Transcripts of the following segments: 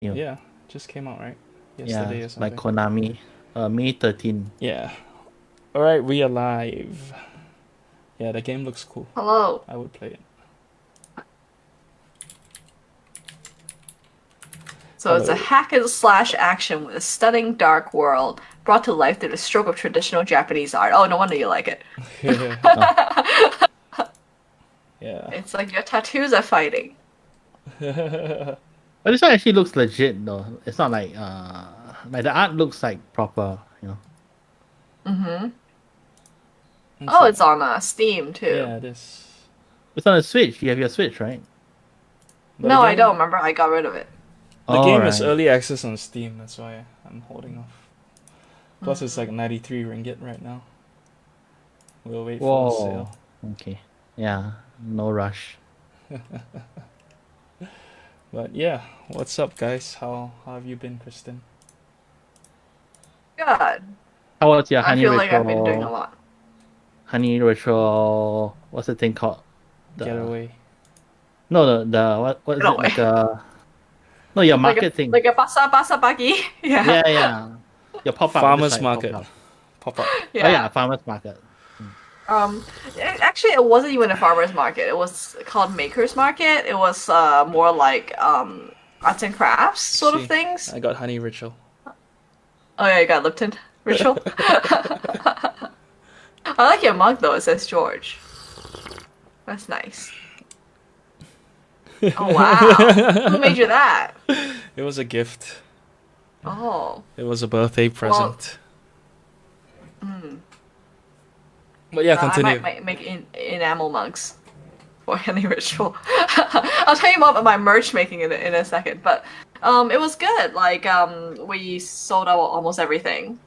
You know, Yeah, just came out, right? yeah, Yesterday or like something. Konami. May 13. Yeah. Alright, we are live. Yeah, the game looks cool. Hello. I would play it. So it's a Hello. hack and slash action with a stunning dark world brought to life through the stroke of traditional Japanese art. Oh, no wonder you like it. Oh. Yeah. It's like your tattoos are fighting. But this one actually looks legit though. It's not like the art looks like proper, you know. Mm-hmm. It's Oh, like, it's on Steam too. yeah, this. It's on a Switch. You have your Switch, right? But No, I don't remember. I got rid of it. the All game is right. early access on Steam. That's why I'm holding off. Plus, it's like Mm. 93 ringgit right now. We'll wait for a Whoa. sale. Okay. Yeah. No rush. But yeah, what's up, guys? How have you been, Kristen? God, How about your I honey feel like I've been doing a ritual? lot. Honey ritual. What's the thing called? The Getaway. no the what is No it way. like a no your market thing? Like a basa bagi. Yeah. Yeah. Your pop up just Farmers like pop market. up. Pop up. Oh Yeah. yeah, farmers market. Um, Actually, it wasn't even a farmer's market. It was called Maker's Market. It was more like arts and crafts sort of See, things. I got Honeyritual. Oh yeah, you got Lipton ritual. I like your mug though. It says George. That's nice. Oh wow, who made you that? It was a gift. Oh It was a birthday well, present. mm, But yeah, I might continue. make enamel mugs for any ritual. I'll tell you more about my merch making in a second. But it was good. Like we sold out almost everything.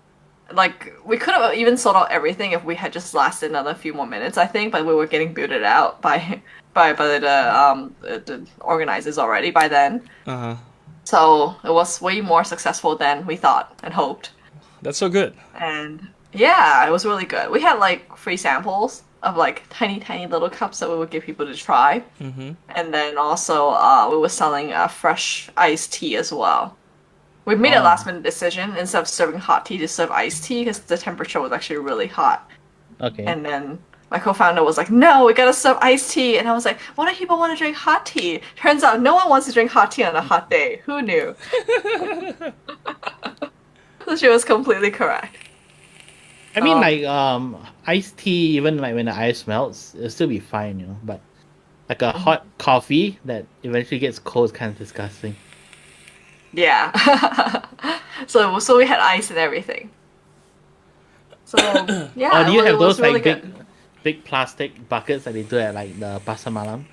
Like we could have even sold out everything if we had just lasted another few more minutes, I think. But we were getting booted out by the organizers already by then. Uh huh. So it was way more successful than we thought and hoped. That's so good. And yeah, it was really good. We had like free samples of like tiny little cups that we would give people to try. Mm-hmm. And then also we were selling fresh iced tea as well. We made a last Oh, minute decision instead of serving hot tea to serve iced tea because the temperature was actually really hot. okay. And then my co-founder was like, "No, we gotta serve iced tea." And I was like, "What if people want to drink hot tea?" Turns out no one wants to drink hot tea on a hot day. Who knew? So she was completely correct. I mean, So like iced tea, even like when the ice melts, it'll still be fine, you know. But like a hot coffee that eventually gets cold is kind of disgusting. yeah. So we had ice and everything. So Or yeah, do you it have was those really like good. big plastic buckets that they do at like the pasar malam?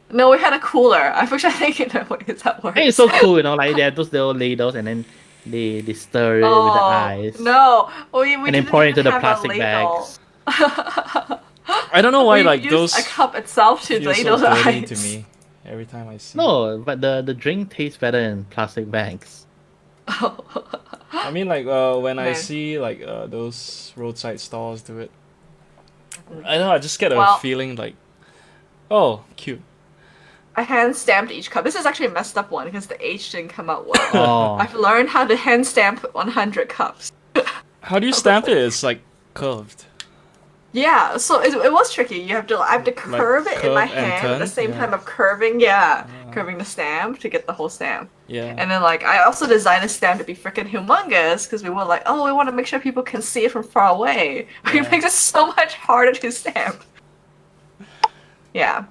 No, we had a cooler. I wish I think in ways that Hey, it's works. so cool, you know. Like they have those little ladles, and then they stir it with the Oh ice, no, we and then didn't pour it even into the have a plastic ladle. bags. I don't know why We like used a those cup itself to feel so ladle the dirty to ice. me every time I see it. No, but the drink tastes better in plastic bags. I mean, like when I Man. see like those roadside stalls do it, I don't know. I just get a Well, feeling like, oh, cute. I hand stamped each cup. This is actually a messed up one because the H didn't come out well. Oh, I've learned how to hand stamp 100 cups. How do you stamp it? It's like curved, Yeah, so it was tricky. I have to like curve it in my curve and hand at the turn. same Yeah. time of curving, yeah, Uh, curving the stamp to get the whole stamp. yeah. And then like I also designed the stamp to be freaking humongous because we were like, oh, we want to make sure people can see it from far away. Which Yeah. makes it so much harder to stamp. Yeah,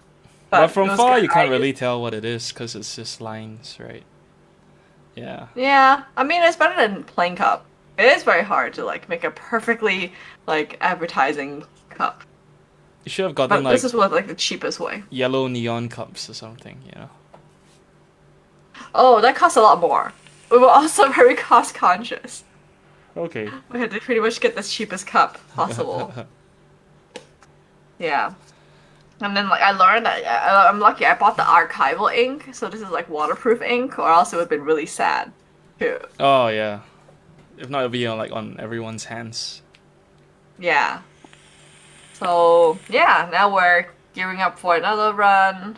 But but it from was far good. you I can't used really tell what it is because it's just lines, right? Yeah. Yeah, I mean it's better than plain cup. It is very hard to like make a perfectly like advertising cup, You should have gotten but this like is what like the cheapest way. yellow neon cups or something, Oh, that costs a lot more. We were also very cost conscious. Okay. We had to pretty much get the cheapest cup possible. Yeah. And then like I learned that I'm lucky I bought the archival ink, so this is like waterproof ink, or else it would have been really sad too. Oh yeah. If not, it'll be on like on everyone's hands. Yeah. So yeah, now we're gearing up for another run.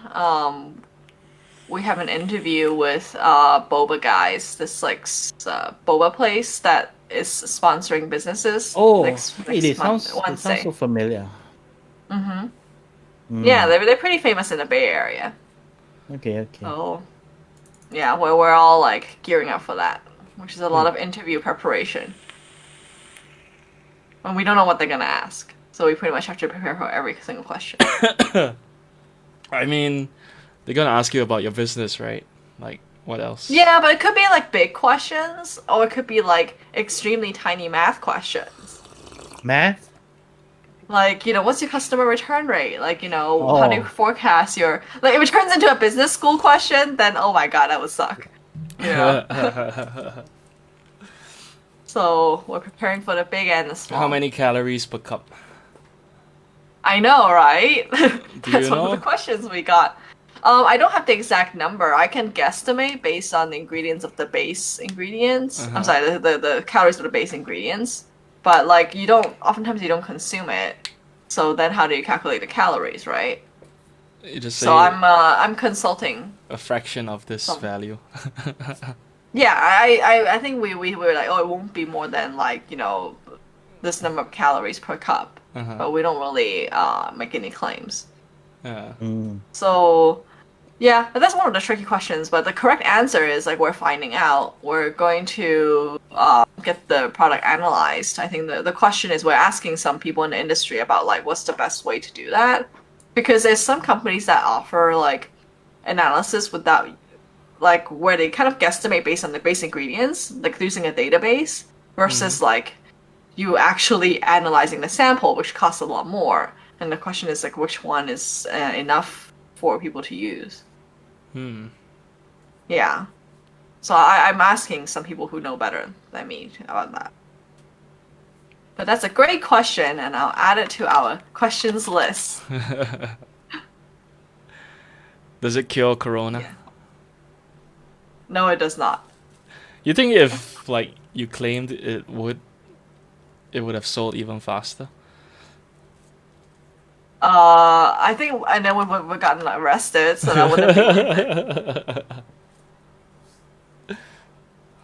we have an interview with Boba Guys, this like boba place that is sponsoring businesses. Oh, next hey, next it month, sounds Wednesday. so familiar. Mm-hmm. Yeah, Mm. they're pretty famous in the Bay Area. Okay. So yeah, we're all like gearing up for that, which is a lot Hmm. of interview preparation. And we don't know what they're gonna ask, so we pretty much have to prepare for every single question. I mean, they're gonna ask you about your business, right? Like, what else? Yeah, but it could be like big questions, or it could be like extremely tiny math questions. Math? Like, what's your customer return rate? Like, how do you Oh. forecast your like if it turns into a business school question, then oh my god, that would suck. So we're preparing for the big and the small. How many calories per cup? I know, right? That's you one of the know? questions we got. I don't have the exact number. I can guesstimate based on the ingredients of the base ingredients. I'm sorry, the calories of the base ingredients. But like oftentimes you don't consume it. So then how do you calculate the calories, right? You just So say I'm consulting. a fraction of this Some- value. Yeah, I think we were like, oh, it won't be more than like, this number of calories per cup. But we don't really make any claims. Yeah. Mm. So yeah, but that's one of the tricky questions. But the correct answer is like we're finding out. We're going to get the product analyzed. I think the question is we're asking some people in the industry about like what's the best way to do that, because there's some companies that offer like analysis without like where they kind of guesstimate based on the base ingredients, like using a database, versus like you actually analyzing the sample, which costs a lot more. And the question is like which one is enough for people to use. Yeah. So I'm asking some people who know better than me about that. But that's a great question, and I'll add it to our questions list. Does it cure corona? Yeah. No, it does not. You think if like you claimed it would have sold even faster? I think, and then we've gotten arrested, so that wouldn't be worth it.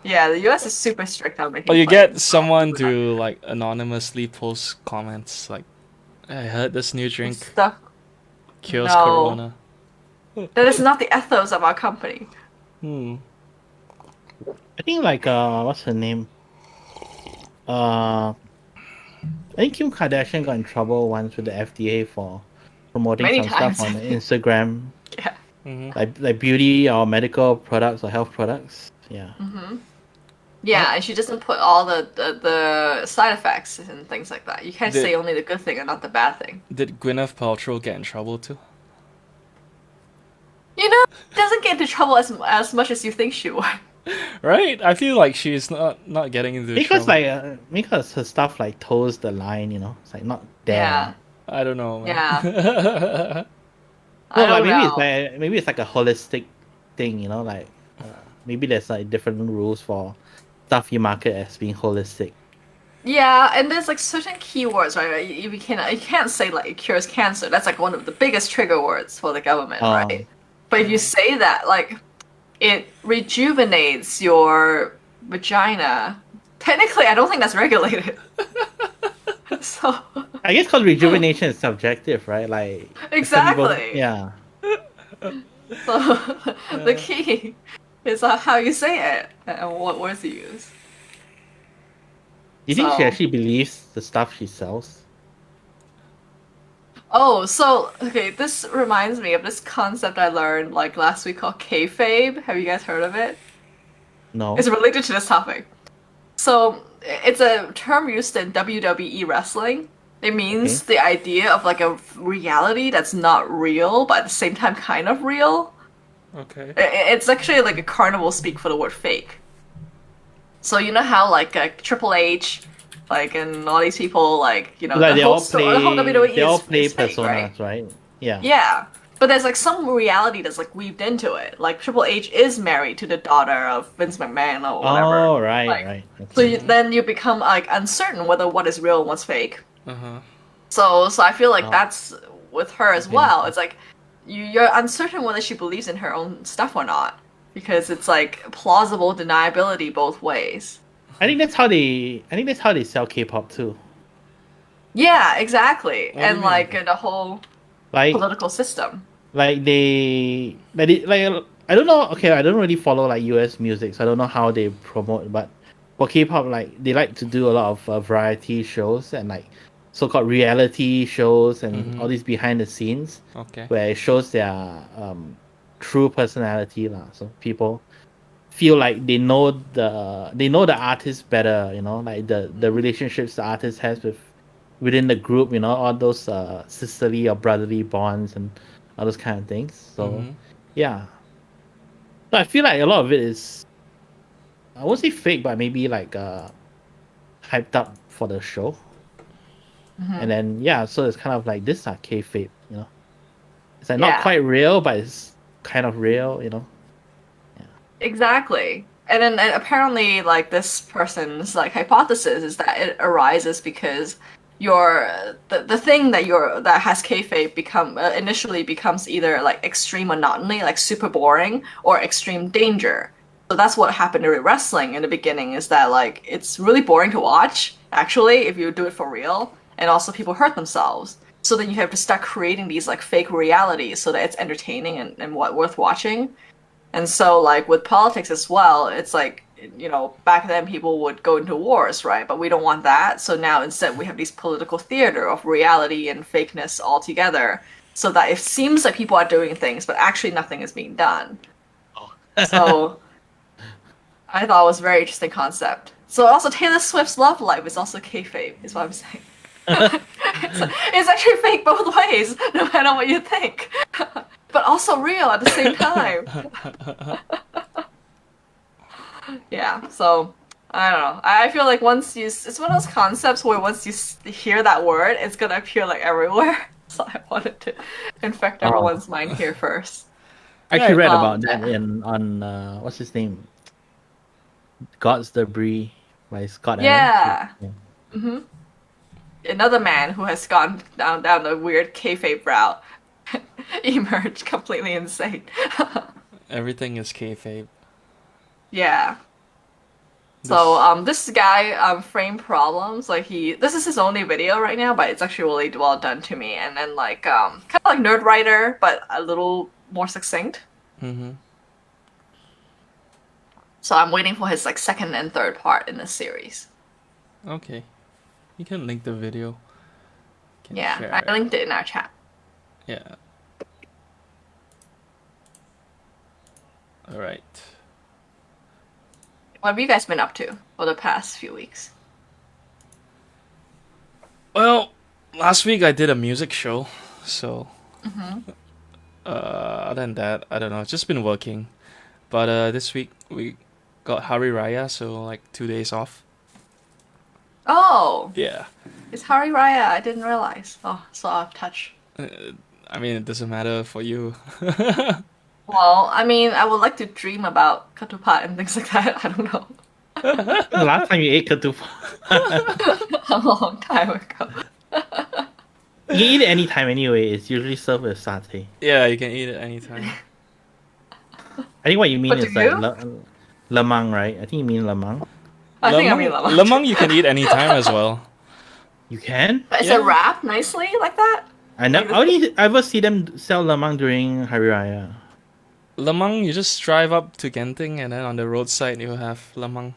Yeah, the US is super strict on making Or you claims. get someone to like anonymously post comments like, I heard this new drink Stuff. cures No. corona. That is not the ethos of our company. I think like what's her name? I think Kim Kardashian got in trouble once with the FDA for promoting Many some times. stuff on Instagram, Yeah. like beauty or medical products or health products. Yeah. Yeah, and she doesn't put all the side effects and things like that. You can't say only the good thing and not the bad thing. Did Gwyneth Paltrow get in trouble too? She doesn't get into trouble as much as you think she would. Right? I feel like she's not getting into Because trouble. because her stuff like toes the line, it's like not there. Yeah. I don't know. Man. Yeah. No, I don't maybe it's like a holistic thing, like maybe there's like different rules for stuff you market as being holistic. Yeah, and there's like certain keywords, right? You can't say like it cures cancer. That's like one of the biggest trigger words for the government, right? But if you say that like it rejuvenates your vagina, technically I don't think that's regulated. So I guess because rejuvenation is subjective, right? Like exactly. Yeah. So the key is how you say it and what words you use. You think she actually believes the stuff she sells? Oh, so okay, this reminds me of this concept I learned like last week called Kayfabe. Have you guys heard of it? No. It's related to this topic. So it's a term used in WWE wrestling. It means the idea of like a reality that's not real, but at the same time kind of real. Okay. It's actually like a carnival speak for the word fake. So you know how like Triple H, like and all these people like like the whole WWE they all is play fake, personas, right? Yeah. Yeah. But there's like some reality that's like weaved into it. Like Triple H is married to the daughter of Vince McMahon or whatever. Oh, right, like, right. So then you become like uncertain whether what is real and what's fake. So I feel like that's with her as well. It's like you're uncertain whether she believes in her own stuff or not, because it's like plausible deniability both ways. I think that's how they. I think that's how they sell K-pop too. Yeah, exactly. What do you And mean? like the whole Like, political system. like I don't know. Okay, I don't really follow like US music, so I don't know how they promote. But for K-pop, like they like to do a lot of variety shows and like so-called reality shows and all these behind the scenes Okay. where it shows their true personality lah. So people feel like they know the artist better, like the relationships the artist has within the group, all those sisterly or brotherly bonds and all those kind of things. So yeah. So I feel like a lot of it is, I won't say fake, but maybe like hyped up for the show. And then yeah, so it's kind of like this kayfabe, It's like not Yeah. quite real, but it's kind of real, Exactly. And apparently, like this person's like hypothesis is that it arises because the thing that has kayfabe initially becomes either like extreme monotony, like super boring, or extreme danger. So that's what happened to wrestling in the beginning. Is that like it's really boring to watch actually if you do it for real, and also people hurt themselves. So then you have to start creating these like fake realities so that it's entertaining and what worth watching. And so, like with politics as well, it's like, back then people would go into wars, right? But we don't want that. So now instead we have these political theater of reality and fakeness all together, so that it seems like people are doing things, but actually nothing is being done. So I thought it was a very interesting concept. So also Taylor Swift's love life is also kayfabe, is what I'm saying. it's actually fake both ways, no matter what you think. But also real at the same time. Yeah, so I don't know. I feel like it's one of those concepts where once you hear that word, it's gonna appear like everywhere. So I wanted to infect everyone's mind here first. I actually read Um, about that on what's his name? God's Debris by Scott Yeah. Adams. hmm Another man who has gone down the weird kayfabe route emerged completely insane. Everything is kayfabe. Yeah. So this guy frame problems like this is his only video right now, but it's actually really well done to me. And then like kind of like Nerd Writer, but a little more succinct. Mm-hmm. So I'm waiting for his like second and third part in this series. Okay. You can link the video. Can Yeah, share I it. linked it in our chat. Yeah. All right. What have you guys been up to for the past few weeks? Well, last week I did a music show, so other than that, I don't know. It's just been working. But this week we got Hari Raya, so like 2 days off. Oh, Yeah. it's Hari Raya. I didn't realize. Oh, so out of touch. I mean, it doesn't matter for you. Well, I mean, I would like to dream about Ketupat and things like that. I don't know. The last time you ate ketupat, A long time ago. you can eat it anytime anyway. It's usually served with satay. Yeah, you can eat it anytime. I think what you mean But is do like you? lemang, right? I think you mean lemang. I think I mean lemon. Lemang you can eat anytime as well. You can? But is Yeah. it wrapped nicely like that? I only ever see them sell lemang during Hari Raya. Lemang, you just drive up to Genting and then on the roadside you have lemang.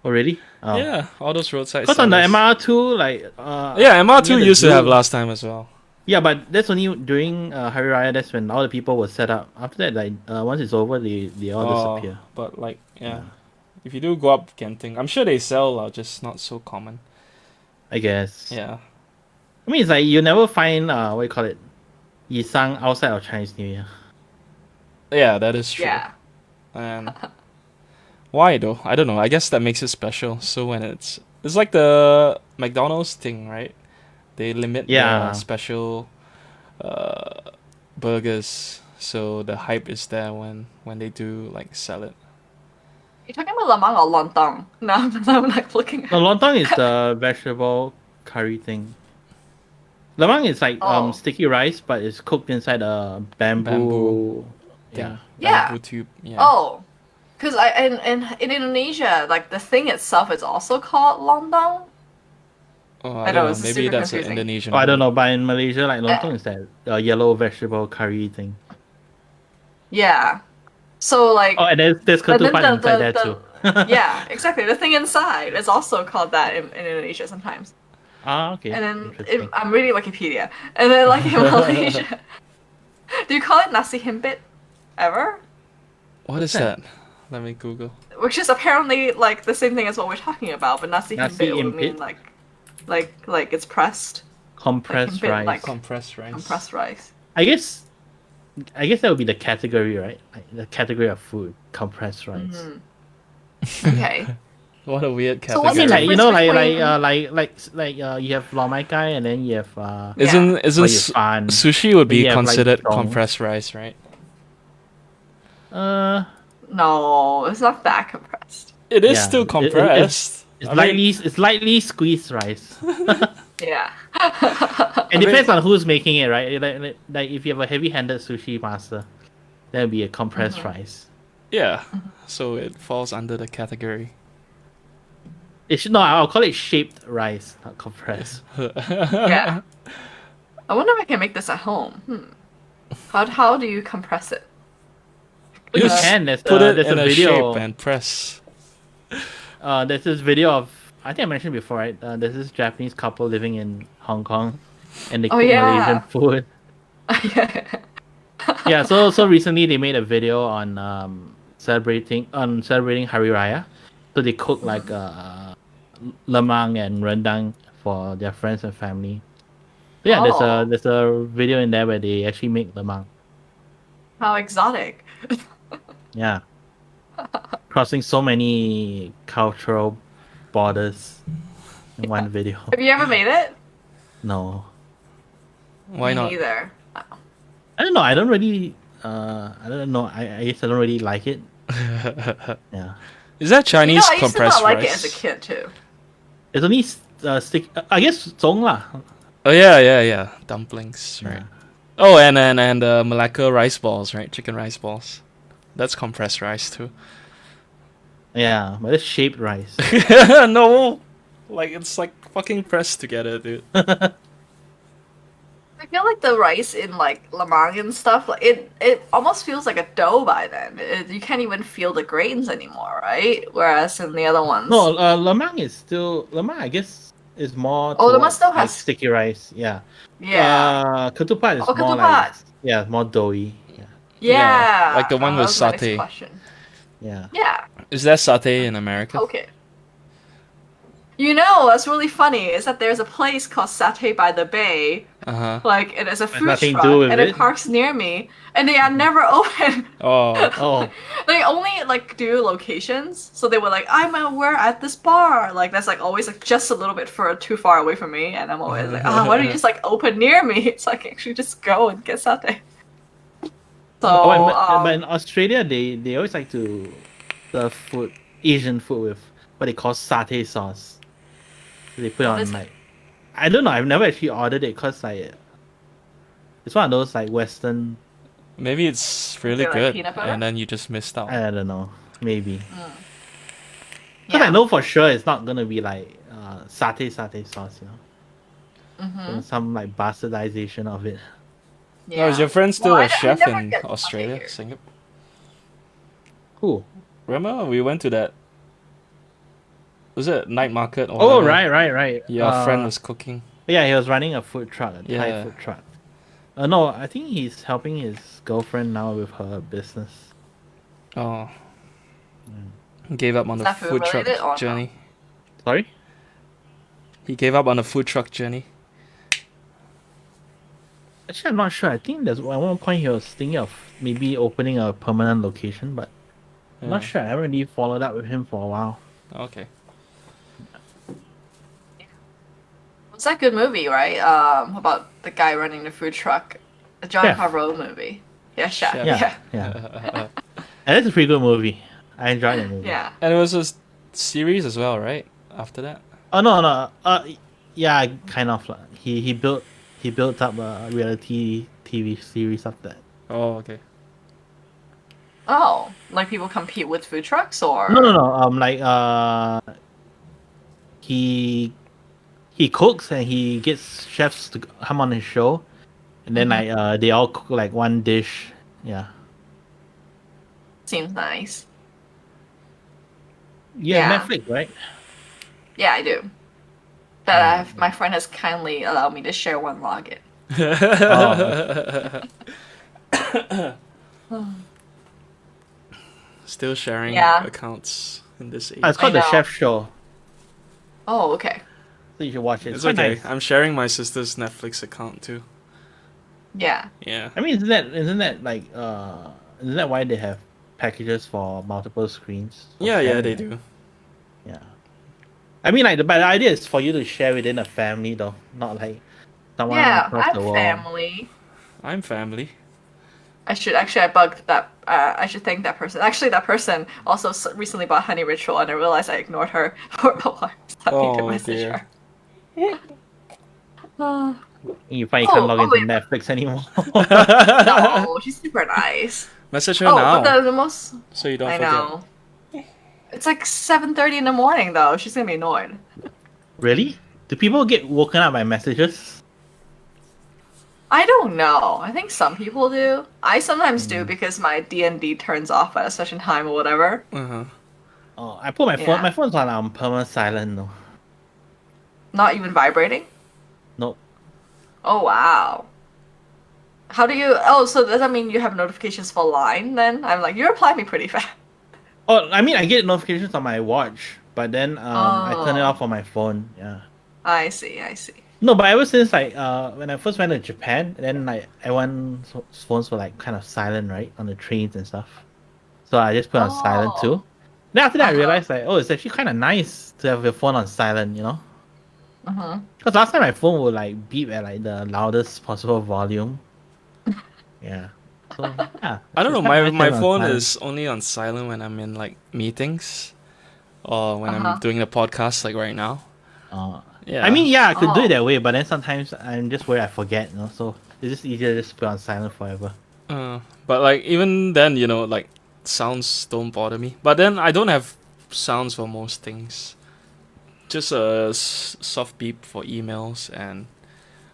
Oh really? Oh. Yeah, all those roadside Because on the sellers. MR2, like Yeah, MR2 near the used to have zoo. last time as well. Yeah, but that's only during Hari Raya. That's when all the people were set up. After that, like once it's over, they all disappear. But like, yeah. If you do go up Genting, I'm sure they sell, just not so common. I guess. Yeah. I mean, it's like you never find what you call it, Yisang outside of Chinese New Year. Yeah, that is true. Yeah. And why though? I don't know. I guess that makes it special. So when it's like the McDonald's thing, right? They limit Yeah. the special burgers, so the hype is there when they do like sell it. You're talking about lemang or lontong? No, I'm like looking. No, lontong is the vegetable curry thing. Lemang is like Oh. sticky rice, but it's cooked inside a bamboo. Bamboo Yeah. thing. Yeah. Bamboo tube. Yeah. Oh, because in Indonesia, like the thing itself is also called lontong. Oh, I I know, don't know. it's Maybe super that's an confusing. Indonesian Oh, I don't word. know, but in Malaysia, like lontong is that yellow vegetable curry thing. Yeah. So like, Oh, and there's and then ketupat inside there too. yeah, exactly. The thing inside is also called that in Indonesia sometimes. Ah, okay. And then Interesting. I'm reading Wikipedia, and then like in Malaysia, do you call it nasi himpit ever? What is What's that? that? Let me Google. Which is apparently like the same thing as what we're talking about, but nasi Nasi himpit would mean impit? like it's pressed, like Compressed himpit, rice. like Compressed rice. compressed rice. I guess that would be the category, right? Like the category of food, compressed rice. Mhm. Okay. What a weird So I what's the mean, category. like you know, difference like you have lo mai kai, and then you have Isn't Yeah. isn't what you fan. sushi would Then be you have, like, considered dong. compressed rice, right? No, it's not that compressed. It is Yeah, still it's compressed. it's I mean, lightly squeezed rice. Yeah. It depends on who's making it, right? Like if you have a heavy-handed sushi master, that would be a compressed rice. yeah. So it falls under the category. It should no, I'll call it shaped rice, not compressed. Yeah. I wonder if I can make this at home. How do you compress it? You You just can. There's put it there's in a a video. shape and press. There's this video of, I think I mentioned before, right? There's this Japanese couple living in Hong Kong, and they Oh, cook yeah. Malaysian food. Yeah, so recently they made a video on celebrating Hari Raya. So they cook like lemang and rendang for their friends and family. So yeah, Oh. there's a video in there where they actually make lemang. How exotic. Yeah, crossing so many cultural borders in one video. Have you ever made it? No, Why Me not? neither. I don't know. I don't really. I don't know. I guess I don't really like it. Yeah, Is that Chinese I used to compressed not like rice? it as a kid too. it's only stick. I guess zong lah. Oh yeah. Dumplings, right? Oh, and Malacca rice balls, right? Chicken rice balls. That's compressed rice too. Yeah, but it's shaped rice. No, like it's like fucking pressed together, dude. I feel like the rice in like lemang and stuff, like it almost feels like a dough by then. You can't even feel the grains anymore, right? Whereas in the other ones, No, lemang is still lemang. I guess is more. Oh, lemang towards, still like, has- sticky rice. Yeah. yeah, Ketupat is Oh, more ketupat. like more doughy. Yeah. yeah, like the one that with was my next satay. question. Yeah. Yeah, Is there satay in America? okay. You know, what's really funny is that there's a place called Satay by the Bay, Uh huh. like, and it's a food nothing to truck, do with and it it. parks near me, and they are never open. Oh, Oh. They only like do locations, so they were like, we're at this bar, like that's like always like just a little bit too far away from me, and I'm always like, why don't you just like open near me? So I can actually just go and get satay. So, But in Australia, they always like to serve food, Asian food with what they call satay sauce. They put What on is it? like, I don't know. I've never actually ordered it because like it's one of those like Western. maybe it's really Is it like good, peanut butter? and then you just missed out. I don't know. Maybe because yeah. I know for sure it's not gonna be like satay sauce. You know, Mhm. some like bastardization of it. Now, is your friend still Well, a I chef never in get satay Australia, here. Singapore? Cool. Remember we went to that? Was it night market? Or Oh, whatever? right. Your friend was cooking. Yeah, he was running a food truck, a Thai Yeah. food truck. No, I think he's helping his girlfriend now with her business. Oh. Gave up on Is the that food food truck related or no? journey. Sorry? He gave up on the food truck journey. Actually, I'm not sure. I think there's at one point he was thinking of maybe opening a permanent location, but I'm not Yeah. sure. I haven't really followed up with him for a while. Okay. Was that good movie, right? About the guy running the food truck, the John Chef. Favreau movie. Yeah, chef. Chef. Yeah. Yeah. And it's a pretty good movie. I enjoyed the movie. Yeah. And it was a series as well, right? After that. Oh no. Yeah, kind of. He he built up a reality TV series of that. Oh, okay. Oh, like people compete with food trucks or? No. Like he cooks and he gets chefs to come on his show, and then Mhm. like they all cook like one dish. Yeah. Seems nice. You have Yeah. Netflix, right? Yeah, I do. My friend has kindly allowed me to share one login. Still sharing Yeah. accounts in this Oh, it's age. I called The know. Chef Show, Oh, okay. so you should watch it. It's It's quite okay. nice. I'm sharing my sister's Netflix account too. Yeah. Yeah. I mean, isn't that like isn't that why they have packages for multiple screens? For Yeah, sharing, they right? do. Yeah. I mean, like but the idea is for you to share within a family, though, not like someone Yeah, across I'm the world. family. I'm family. I bugged that. I should thank that person. Actually, that person also recently bought Honeyritual, and I realized I ignored her for a while. So I need to Oh message dear. her. Uh, You find you can't log into wait. Netflix anymore. No, she's super nice. Message her Oh, but now the most. so you don't I forget. know. It's like 7:30 in the morning, though. She's gonna be annoyed. Really? Do people get woken up by messages? I don't know. I think some people do. I sometimes do Mm. because my D&D turns off at a certain time or whatever. Uh-huh. Oh, I put my phone. Yeah. My phone's on permanent silent though. Not even vibrating. Nope. Oh wow. How do you? Oh, so does that mean you have notifications for Line? Then I'm like, you reply me pretty fast. Oh, I mean, I get notifications on my watch, but then I turn it Oh, off on my phone. Yeah. I see. I see. No, but ever since like when I first went to Japan, then like everyone's phones were like kind of silent, right, on the trains and stuff. So I just put on silent Oh. too. Then after that, I Uh-huh. realized like, oh, it's actually kind of nice to have your phone on silent, you know? Uh-huh. Because last time my phone would like beep at like the loudest possible volume. Yeah. So yeah, I don't it's know. quite My nice to my have it on phone silent. is only on silent when I'm in like meetings or when I'm Uh-huh. doing a podcast like right now. I mean, Yeah. yeah, I could do it Oh. that way, but then sometimes I'm just worried I forget, you know. So it's just easier to just put on silent forever. But like even then, like sounds don't bother me. But then I don't have sounds for most things. Just a soft beep for emails and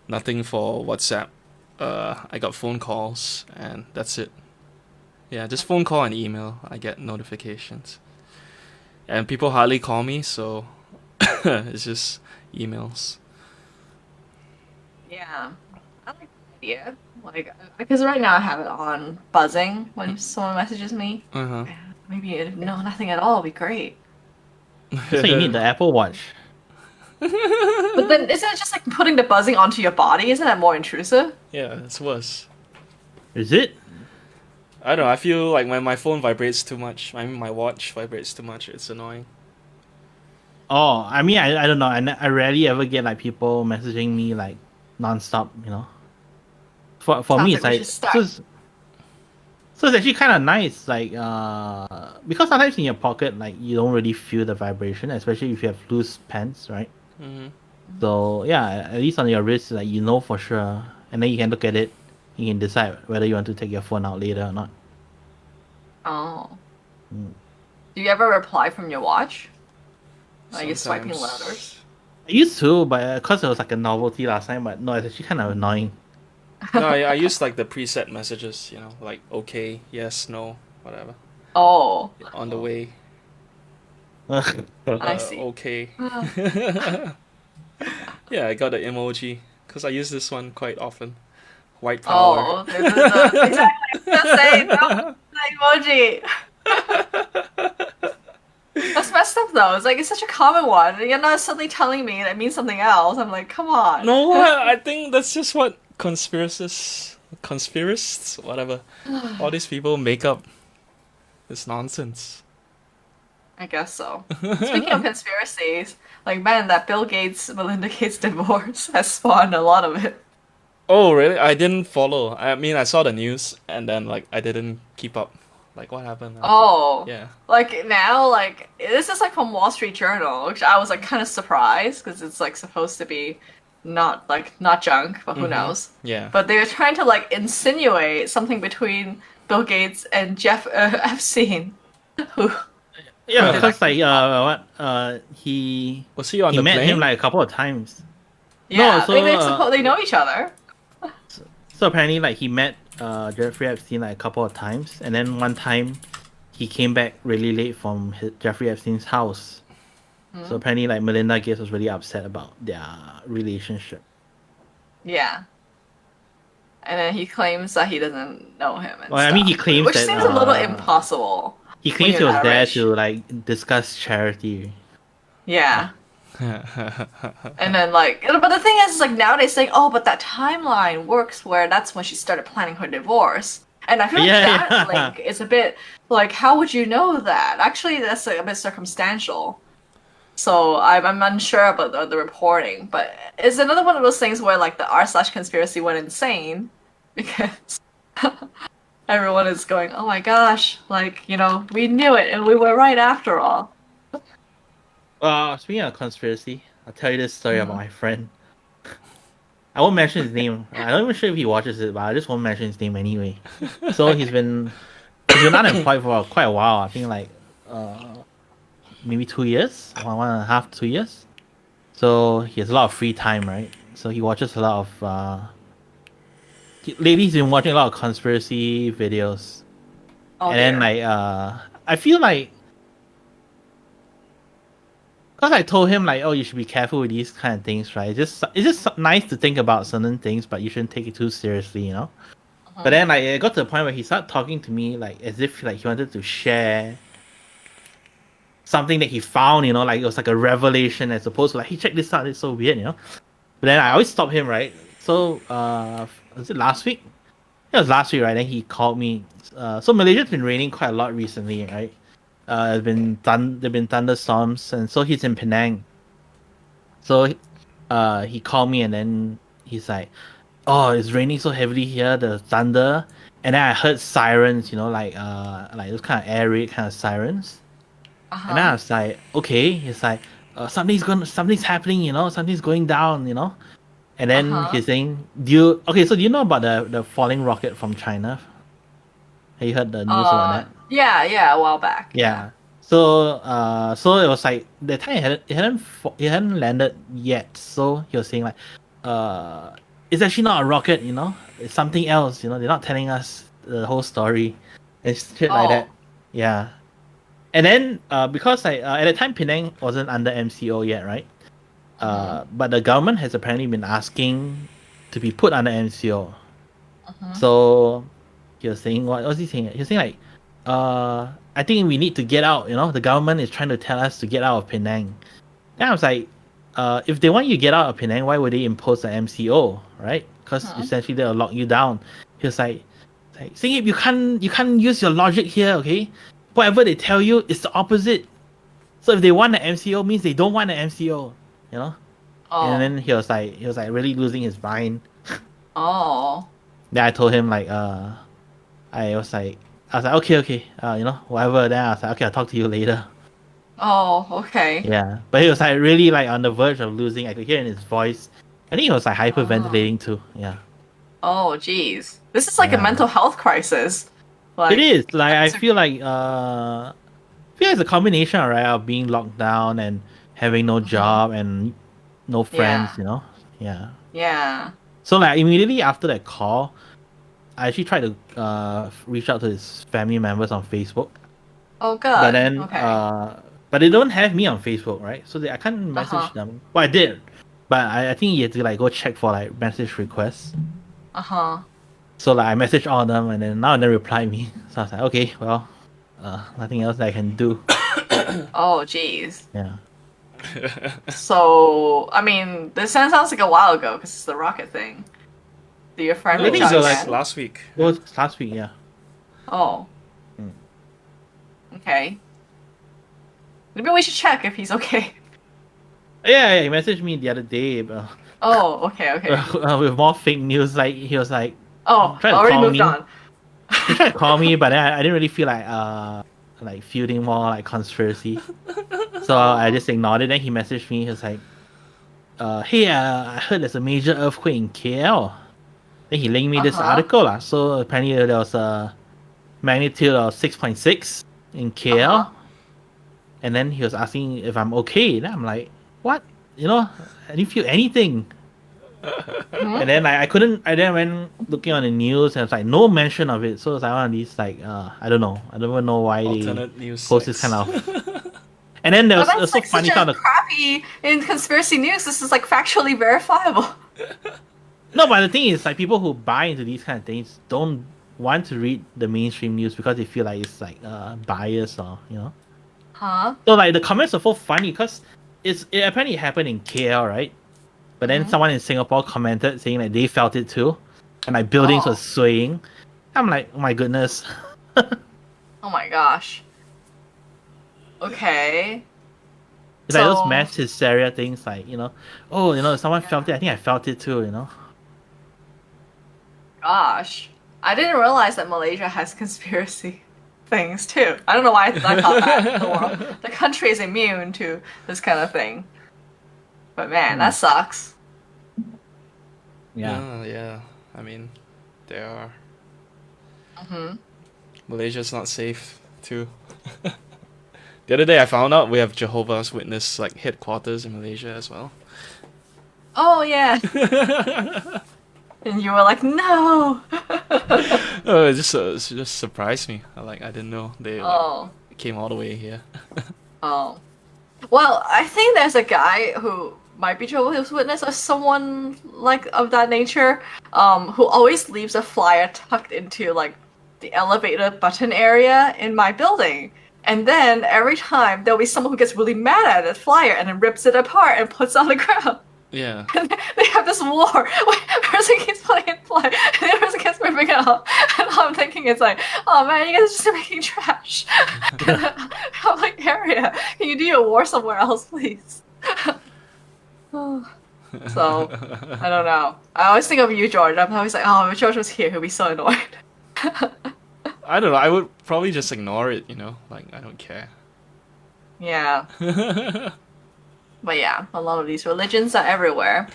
nothing for WhatsApp. I got phone calls and that's it. Yeah, just phone call and email. I get notifications. And people hardly call me, so it's just emails. Yeah. I like the idea. Like, because right now I have it on buzzing when someone messages me. Uh Maybe no, nothing at all would be great. That's why you need the huh. Apple Watch. But then isn't it just like putting the buzzing onto your body? Isn't that more intrusive? Yeah, it's worse. Is it? I don't know. I feel like when my phone vibrates too much. I mean, my watch vibrates too much. It's annoying. Oh, I mean, I don't know. I rarely ever get like people messaging me like nonstop. You know, for me Sounds it's like we should like start. so it's actually kind of nice. Like because sometimes in your pocket like you don't really feel the vibration, especially if you have loose pants, right? Mm-hmm. So yeah, at least on your wrist, like you know for sure, and then you can look at it. You can decide whether you want to take your phone out later or not. Oh. Mm. Do you ever reply from your watch? Are you swiping Sometimes. letters? I used to, but because it was like a novelty last time. But no, it's actually kind of annoying. No, I use like the preset messages. Like okay, yes, no, whatever. Oh, On the way. I see. Okay. Yeah, I got the emoji because I use this one quite often. White power. Oh, exactly the same. No, the emoji. That's messed up though. It's like it's such a common one. And you're not suddenly telling me that it means something else. I'm like, come on. No, I think that's just what conspiracists, whatever, all these people make up. It's nonsense. I guess so. Speaking of conspiracies, like man, that Bill Gates Melinda Gates divorce has spawned a lot of it. Oh, really? I didn't follow. I mean, I saw the news and then like I didn't keep up. Like what happened? Oh, Yeah. like now, like this is like from Wall Street Journal, which I was like kind of surprised because it's like supposed to be not junk, but who knows? Yeah. But they were trying to like insinuate something between Bill Gates and Jeff Epstein, who Yeah, did because actually like he Was he on the met him plane? like a couple of times. No, yeah, so they know each other. so apparently like he met Jeffrey Epstein like a couple of times, and then one time he came back really late from Jeffrey Epstein's house. So apparently like Melinda Gates was really upset about their relationship. Yeah. And then he claims that he doesn't know him and Well, I stuff. mean, he claims which that seems a little impossible. he when claims he you're was that there rich. to like discuss charity. Yeah. And then like, but the thing is like nowadays saying, oh, but that timeline works where that's when she started planning her divorce. And I feel like Yeah, that yeah. link is a bit like, how would you know that? Actually, that's like, a bit circumstantial. So I'm unsure about the reporting, but it's another one of those things where like the r/conspiracy went insane because everyone is going, oh my gosh, like we knew it and we were right after all. Speaking of conspiracy, I'll tell you this story about my friend. I won't mention his name. I'm not even sure if he watches it, but I just won't mention his name anyway. So he's been unemployed for quite a while. I think like maybe 2 years, 1.5, 2 years. So he has a lot of free time, right? So he watches a lot of lately he's been watching a lot of conspiracy videos. Oh And then dear. like I feel like because I told him like, oh, you should be careful with these kind of things, right? It's just nice to think about certain things, but you shouldn't take it too seriously, you know. But then like it got to the point where he started talking to me like as if like he wanted to share something that he found, you know, like it was like a revelation as opposed to like, hey, check this out, it's so weird, you know. But then I always stop him, right? So was it last week? It was last week, right? Then he called me. So Malaysia's been raining quite a lot recently, right? There've been thunderstorms, and so he's in Penang. So he called me, and then he's like, "Oh, it's raining so heavily here, the thunder." And then I heard sirens, you know, like those kind of air raid kind of sirens. And then I was like, okay. He's like, something's happening, you know, something's going down, you know. And then he's saying, so do you know about the falling rocket from China? Have you heard the news about that? Yeah, a while back. Yeah. So it was like the time it hadn't landed yet. So he was saying like, it's actually not a rocket, you know. It's something else, you know. They're not telling us the whole story, and shit like that. Oh. Yeah. And then because like at the time Penang wasn't under MCO yet, right? But the government has apparently been asking to be put under MCO. So he was saying what was he saying? He was saying like, I think we need to get out. You know, the government is trying to tell us to get out of Penang. Then I was like, if they want you to get out of Penang, why would they impose an MCO, right? Because essentially they'll lock you down. He was like saying you can't use your logic here, okay? Whatever they tell you is the opposite. So if they want an MCO, means they don't want an MCO, you know. Oh. And then he was like really losing his mind. Oh. Then I told him like I was like okay, you know, whatever. Then I was like, okay, I'll talk to you later. Oh, okay. Yeah, but he was like really like on the verge of losing. I could hear in his voice. I think he was like hyperventilating too. Yeah, Oh, geez. This is like a Yeah. mental health crisis. Like, it is. Like I that's a- feel like it's a combination, right, of being locked down and having no job and no friends. Yeah. You know. Yeah. Yeah. So like immediately after that call, I actually tried to reach out to his family members on Facebook. Oh, good. But then Okay. but they don't have me on Facebook, right? So I can't message Uh-huh. them. Well, I did, but I think you have to like go check for like message requests. Uh-huh. So like I messaged all of them, and then none of them reply me. So I was like, okay, well, nothing else that I can do. Oh, geez. Yeah. So, I mean, this sounds like a while ago because it's the rocket thing. Do your friend I reach think out so, Like again? last week. It was last week, yeah. Oh. Mm. Okay. Maybe we should check if he's okay. Yeah, he messaged me the other day, but, Oh, okay. with more fake news. Like he was like, Oh, try to already call moved me. on. He tried to call me, but then I didn't really feel like fielding more like conspiracy. So I just ignored it. Then he messaged me. He was like, hey, I heard there's a major earthquake in KL. Then he linked me this Uh-huh. article lah. So apparently there was a magnitude of 6.6 in Uh-huh. KL, and then he was asking if I'm okay. Then I'm like, what? You know, I didn't feel anything. And then I couldn't. I then went looking on the news and it's like no mention of it. So it's like one of these like I don't know. I don't even know why Alternate they news post this sites. kind of. And then there But was that's so like funny such kind a of crappy in conspiracy news. This is like factually verifiable. no, but the thing is like people who buy into these kind of things don't want to read the mainstream news because they feel like it's like biased or you know. Huh? So like the comments are so funny because it apparently happened in KL, right? But then someone in Singapore commented saying like they felt it too, and like buildings were Oh. swaying. I'm like, oh my goodness. Oh my gosh. Okay. It's like those So- mass hysteria things, like oh, someone felt it. I think I felt it too. Gosh. I didn't realize that Malaysia has conspiracy things too. I don't know why I thought that the country is immune to this kind of thing. But man, that sucks. Yeah. Yeah. I mean, there are. Hmm. Malaysia's not safe too. The other day I found out we have Jehovah's Witness like headquarters in Malaysia as well. Oh yeah. And you were like, no. Oh, it just surprised me. I didn't know they Oh. came all the way here. Oh. Well, I think there's a guy who might be Jehovah's Witness or someone like of that nature, who always leaves a flyer tucked into like the elevator button area in my building. And then every time there'll be someone who gets really mad at that flyer and then rips it apart and puts it on the ground. Yeah. And they have this war where person keeps putting it fly and the other person keeps ripping it off. And I'm thinking it's like, oh man, you guys are just making trash. I'm like, area, can you do your war somewhere else, please? So, I don't know. I always think of you, George. I'm always like, oh, if George was here, he'll be so annoyed. I don't know. I would probably just ignore it, Like, I don't care. Yeah. But yeah, a lot of these religions are everywhere.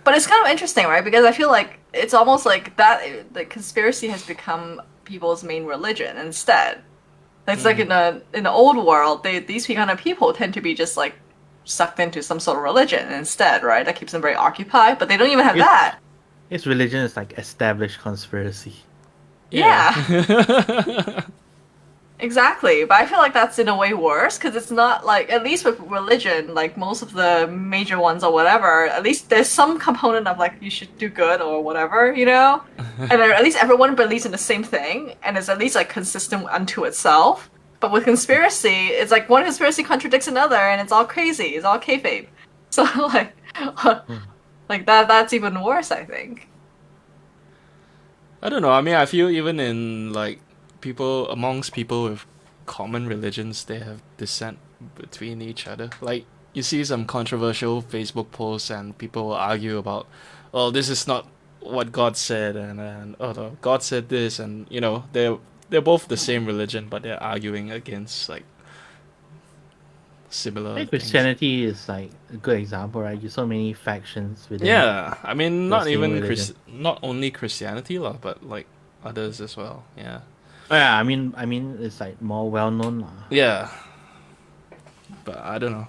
But it's kind of interesting, right? Because I feel like it's almost like that the conspiracy has become people's main religion instead. It's like in the old world, these kind of people tend to be just like sucked into some sort of religion instead, right? That keeps them very occupied, but they don't even have Yes. that. Its religion is like established conspiracy. Yeah. Exactly, but I feel like that's in a way worse because it's not like, at least with religion, like most of the major ones or whatever, at least there's some component of like you should do good or whatever, and then at least everyone believes in the same thing and it's at least like consistent unto itself. But with conspiracy, it's like one conspiracy contradicts another and it's all crazy, it's all kayfabe. So like, like that's even worse, I think. I don't know. I mean, I feel even in like amongst people with common religions, they have dissent between each other. Like you see some controversial Facebook posts and people will argue about, oh, this is not what God said, and oh, no, God said this, and they're both the same religion, but they're arguing against like similar I think things. Christianity is like a good example, right? There's so many factions within. Yeah, I mean, the not same even religion. not only Christianity lah, but like others as well. Yeah. Oh, yeah, I mean, it's like more well known lah. Yeah. But I don't know.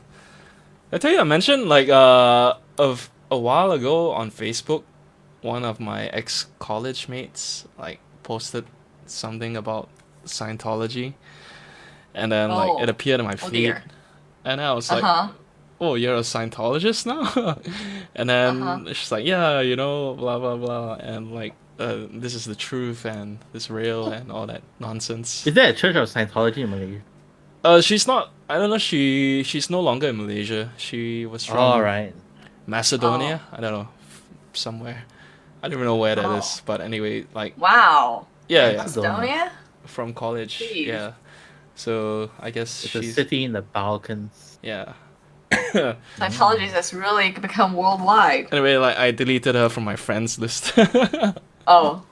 I tell you, I mentioned like of a while ago on Facebook, one of my ex college mates like posted something about Scientology, and then Oh. like it appeared on my Oh, feed, dear. and I was like, Uh-huh. "Oh, you're a Scientologist now?" And then Uh-huh. she's like, "Yeah, blah blah blah," and like. This is the truth and it's real and all that nonsense. Is there a Church of Scientology in Malaysia? She's not. I don't know. She's no longer in Malaysia. She was from All right. Macedonia. I don't know, somewhere. I don't even know where that Oh. is. But anyway, like Wow. yeah, Macedonia? from college. Jeez. Yeah. So I guess It's a she's city in the Balkans. yeah. Scientology has really become worldwide. Anyway, like I deleted her from my friends list. Oh.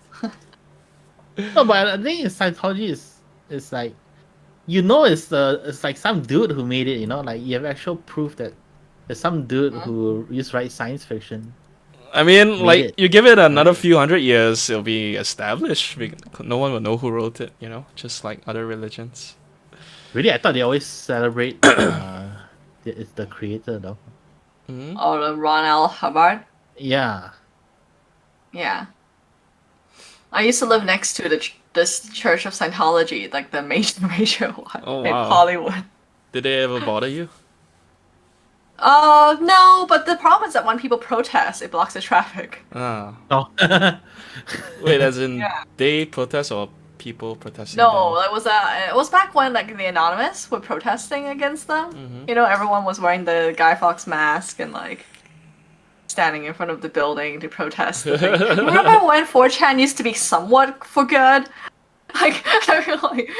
No, but I think Scientology is like, it's like some dude who made it. Like you have actual proof that There's some dude who used to write science fiction. I mean, Made like it. you give it another Right. few hundred years, it'll be established. No one will know who wrote it. Just like other religions. Really, I thought they always celebrate it's the creator though. Hmm. Or the Ron L. Hubbard. Yeah. Yeah. I used to live next to this Church of Scientology, like the major one Oh in wow. Hollywood. Did they ever bother you? No, but the problem is that when people protest, it blocks the traffic. Ah. Oh. Wait, as in Yeah. they protest or people protesting No, them? it was back when like the Anonymous were protesting against them. Mhm. You know, everyone was wearing the Guy Fawkes mask and like standing in front of the building to protest the thing. Remember when 4chan used to be somewhat for good? Like, like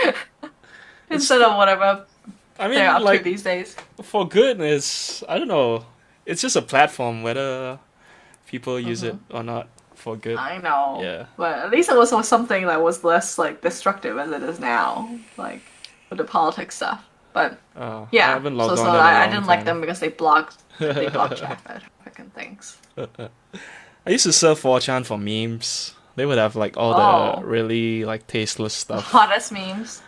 instead of whatever I mean, they're up like to these days. for goodness, I don't know. It's just a platform, whether people use it or not for good. I know. Yeah. But at least it was something that was less like destructive as it is now, like with the politics stuff. But I yeah, haven't logged so on in a I long didn't like time. them because they blocked traffic and things. I used to surf 4chan for memes. They would have like all Oh. the really like tasteless The stuff. hottest memes.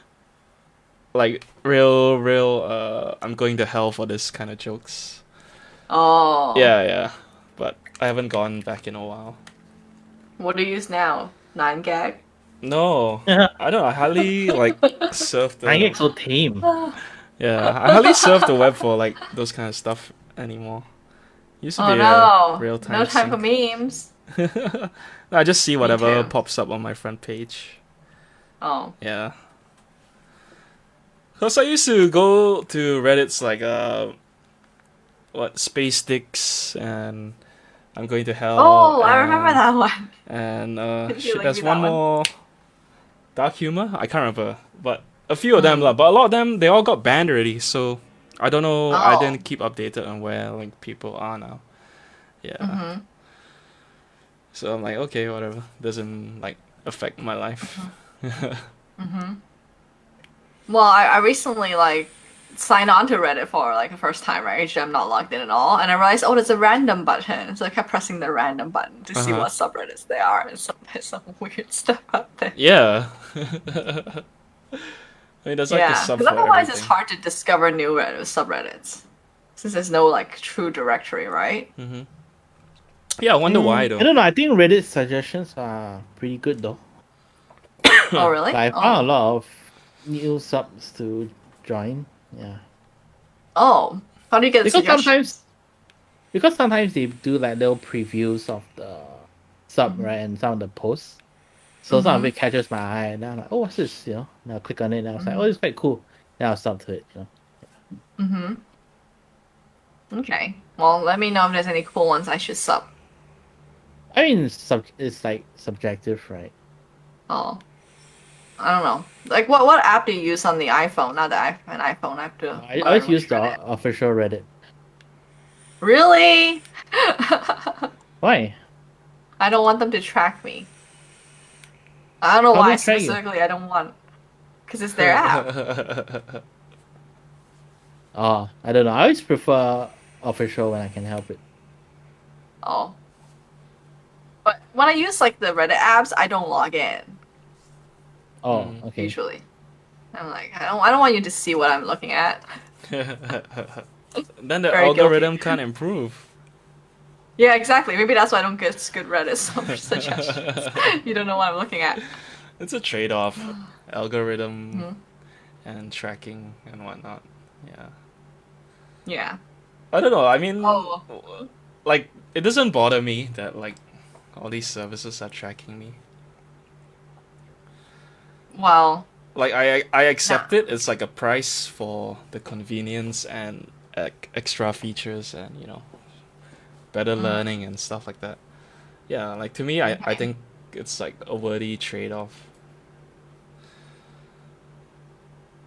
Like real I'm going to hell for this kind of jokes. Oh. Yeah. But I haven't gone back in a while. What do you use now? 9gag? No. I don't know, I hardly like surf I get the so tame. Yeah, I hardly surf the web for like those kind of stuff anymore. Used to Oh be no. a real time No time for sync. memes. I just see whatever too. pops up on my front page. Oh. Yeah. Cause I used to go to Reddit's like space dicks and I'm going to hell. Oh, I remember and, that one. And Did you shit, link there's me one that one? more dark humor. I can't remember, but a few of them lah. But a lot of them they all got banned already. So I don't know. I Oh. didn't keep updated on where like people are now. Yeah. So I'm like, okay, whatever. Doesn't like affect my life. Well, I recently like signed on to Reddit for like the first time, right? Usually I'm not logged in at all, and I realized, oh, there's a random button. So I kept pressing the random button to see what subreddits they are, and there's some weird stuff out there. Yeah. I mean, there's like a Yeah, sub because for otherwise it's everything. hard to discover new subreddits since there's no like true directory, right? Yeah, I wonder why though. I don't know. I think Reddit suggestions are pretty good though. Oh, really? Like, I found a lot of new subs to join. Yeah. Oh, how do you get the Because sometimes they do like little previews of the sub, right, and some of the posts. So some of it catches my eye, and I'm like, oh, what's this? You know, and I'll click on it, and I was like, oh, it's quite cool. Then I'll sub to it. You know. Okay. Well, let me know if there's any cool ones I should sub. I mean, it's like subjective, right? Oh, I don't know. Like, what app do you use on the iPhone? Not an iPhone app to. I always use the official Reddit. Really? Why? I don't want them to track me. I don't know How do why they track you? specifically. I don't want. Because it's their app. Oh, I don't know. I always prefer official when I can help it. Oh. But when I use like the Reddit apps, I don't log in. Oh, okay. Usually. I'm like, I don't want you to see what I'm looking at. Then the Very algorithm guilty. can't improve. Yeah, exactly. Maybe that's why I don't get good Reddit suggestions. You don't know what I'm looking at. It's a trade-off, algorithm and tracking and whatnot. Yeah. Yeah. I don't know. I mean, Oh. like it doesn't bother me that like all these services are tracking me. Well, Like I accept it. It's like a price for the convenience and extra features and better learning and stuff like that. Yeah, like to me, I think it's like a worthy trade-off.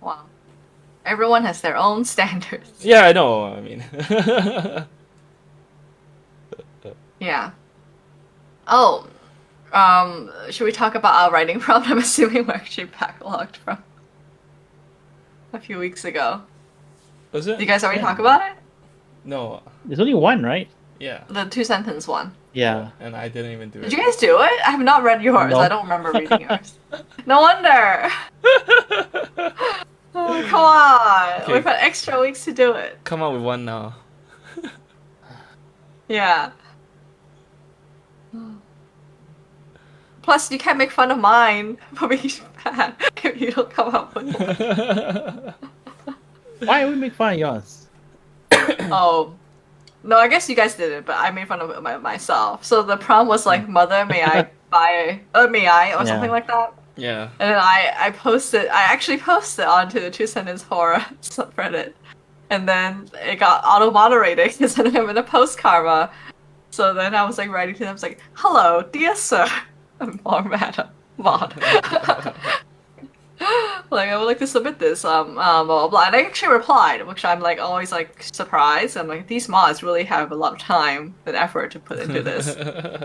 wow. Everyone has their own standards. Yeah, I know. I mean, Yeah. Oh, should we talk about our writing problem? I'm assuming we're actually backlogged from a few weeks ago. was it? Did you guys already talk about it? No. There's only one, right? Yeah. The 2-sentence one. Yeah. And I didn't even do Did it. you guys do it? I have not read yours. No. I don't remember reading yours. No wonder. Oh, come on. Okay. We've had extra weeks to do it. Come up with one now. Yeah. Plus, you can't make fun of mine for being bad if you don't come up with one. Why would we make fun of yours? Oh. No, I guess you guys did it, but I made fun of it myself. So the prompt was like, "Mother, may I buy? May I?" or something like that. Yeah. And then I actually posted onto the 2-sentence horror subreddit. And then it got auto-moderated because I don't have a post karma. So then I was like writing to them, I was like, "Hello, dear sir, or madam, mod." Like, I would like to submit this, blah, blah, blah. And I actually replied, which I'm like always like surprised. I'm like, these mods really have a lot of time and effort to put into this.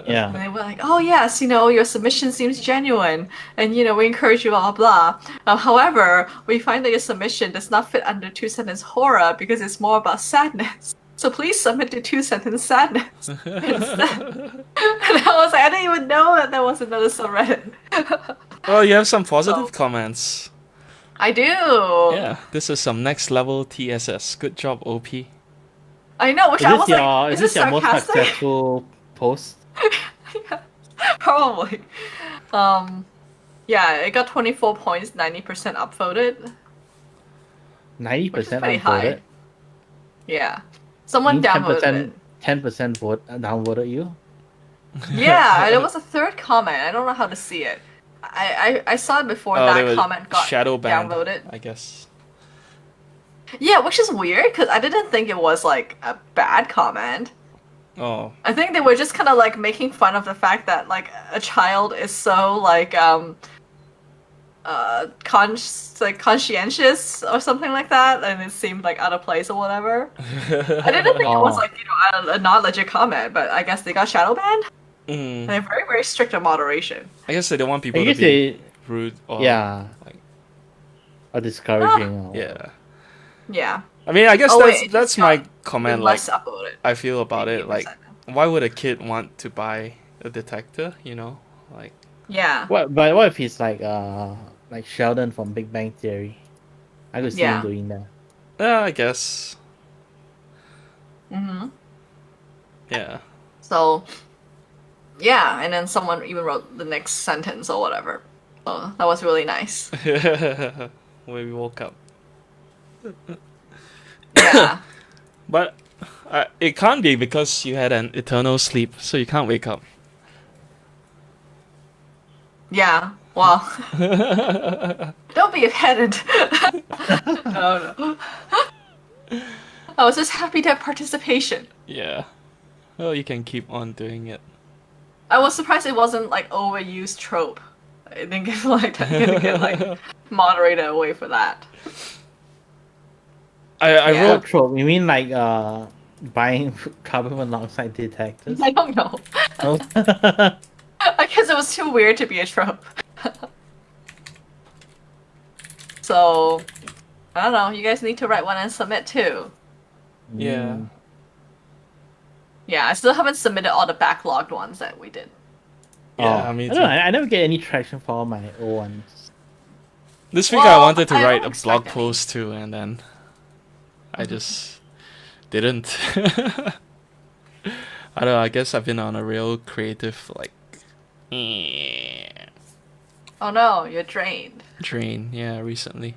Yeah. And they were like, "Oh yes, your submission seems genuine, and we encourage you, blah blah. However, we find that your submission does not fit under 2-sentence horror because it's more about sadness. So please submit to 2-sentence sadness instead." And I was like, I didn't even know that there was another subreddit. Well, you have some positive comments. I do. Yeah, this is some next level TSS. Good job, OP. I know. Which Is I this was your like, is this your most sarcastic? successful post? Yeah, probably. Yeah, it got 24 points, 90% upvoted. 90% pretty high. unvoted. Yeah. Someone downvoted it. 10% downvoted you. Yeah, there was a third comment. I don't know how to see it. I saw it before They that were comment got shadow banned, downvoted. I guess. Yeah, which is weird because I didn't think it was like a bad comment. Oh. I think they were just kind of like making fun of the fact that like a child is so like conscientious or something like that, and it seemed like out of place or whatever. I didn't think it was like a not legit comment, but I guess they got shadow banned. And they're very very strict on moderation. I guess they don't want people I to guess be rude or yeah, like, or discouraging. Or, yeah. Yeah. I mean, I guess Wait, that's my comment. You Like, must upload it. I feel about it. Like, why would a kid want to buy a detector? Like. Yeah. But what if he's like Sheldon from Big Bang Theory? I could see him doing that. Yeah, I guess. Mm-hmm. Yeah. So, yeah, and then someone even wrote the next sentence or whatever. So that was really nice. When we woke up. Yeah. But it can't be because you had an eternal sleep, so you can't wake up. Yeah. Well. Don't be offended. No. I was just happy to have participation. Yeah. Well, you can keep on doing it. I was surprised it wasn't like overused trope. I think it's like gonna get like moderated away for that. I Yeah. wrote. Trope? You mean like buying carbon monoxide detectors? I don't know. No? I guess it was too weird to be a trope. So, I don't know. You guys need to write one and submit too. Yeah. Yeah, I still haven't submitted all the backlogged ones that we did. Yeah, I me don't too. know. I never get any traction for all my old ones. This week I Well, wanted to I write don't a blog expect any. post too, and then I just didn't. I don't know. I guess I've been on a real creative Oh no, you're drained. drain. Yeah, recently.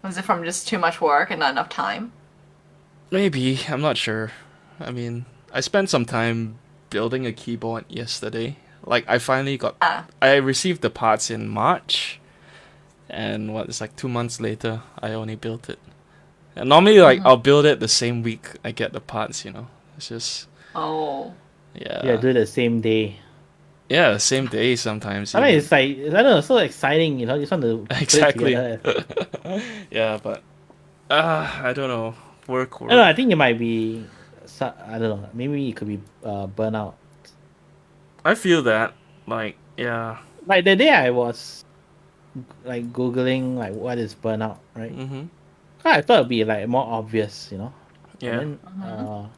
Was it from just too much work and not enough time? Maybe, I'm not sure. I mean, I spent some time building a keyboard yesterday. Like, I finally got. I received the parts in March, and it's like 2 months later, I only built it. And normally, like, I'll build it the same week I get the parts. It's just. Oh. Yeah, do it the same day. Yeah, the same day sometimes. I mean, it's like I don't know, so exciting. You just want to put it Exactly. together. Yeah, but I don't know. Work. I don't know. I think it might be. I don't know. Maybe it could be burnout. I feel that. Like, yeah. Like the day I was like googling like what is burnout, right? Mm-hmm. I thought it'd be like more obvious, Yeah. And then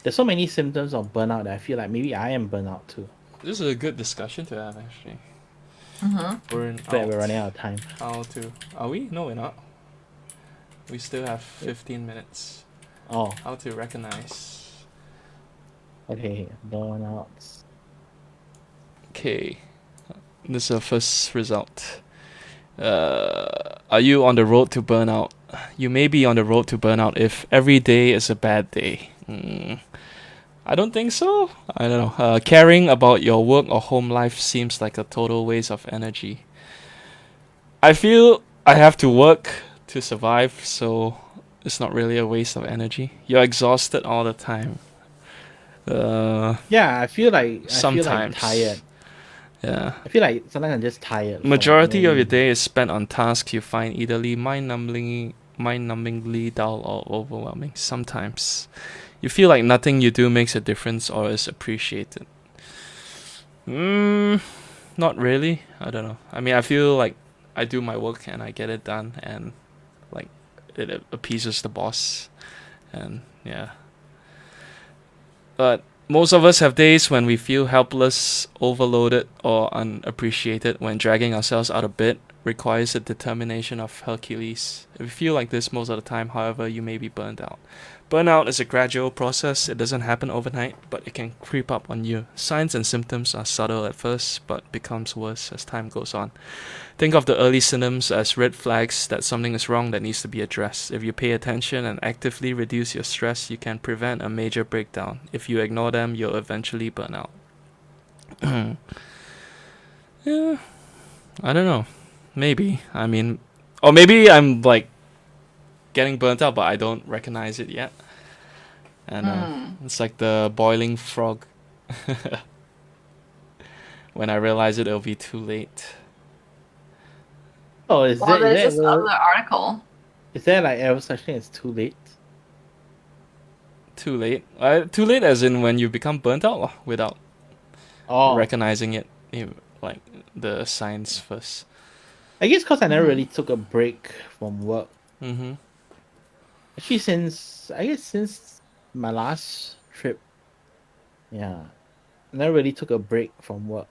there's so many symptoms of burnout that I feel like maybe I am burnout too. This is a good discussion to have, actually. Burn But we're out. running out of time. How to? Are we? No, we're not. We still have 15 minutes. Oh, How to recognize? okay, burnouts. Okay, this is the first result. Are you on the road to burnout? You may be on the road to burnout if every day is a bad day. I don't think so. I don't know. Caring about your work or home life seems like a total waste of energy. I feel I have to work to survive, so it's not really a waste of energy. You're exhausted all the time. Yeah, I feel like Sometimes. tired. Yeah. I feel like sometimes I'm just tired. Majority of your day is spent on tasks you find either mind-numbingly dull or overwhelming. Sometimes you feel like nothing you do makes a difference or is appreciated. Not really. I don't know. I mean, I feel like I do my work and I get it done, and like it appeases the boss, and yeah. But most of us have days when we feel helpless, overloaded, or unappreciated. When dragging ourselves out of bed requires a determination of Hercules. If you feel like this most of the time, however, you may be burned out. Burnout is a gradual process. It doesn't happen overnight, but it can creep up on you. Signs and symptoms are subtle at first, but becomes worse as time goes on. Think of the early symptoms as red flags that something is wrong that needs to be addressed. If you pay attention and actively reduce your stress, you can prevent a major breakdown. If you ignore them, you'll eventually burn out. Yeah, I don't know. Maybe. I mean, or maybe I'm like getting burnt out, but I don't recognize it yet. And it's like the boiling frog. When I realize it, it'll be too late. Oh, There's this other article. Is there like ever such thing as too late? Too late? Too late as in when you become burnt out without recognizing it. Like the signs first. I guess because I never really took a break from work. Actually, since my last trip, yeah, I never really took a break from work.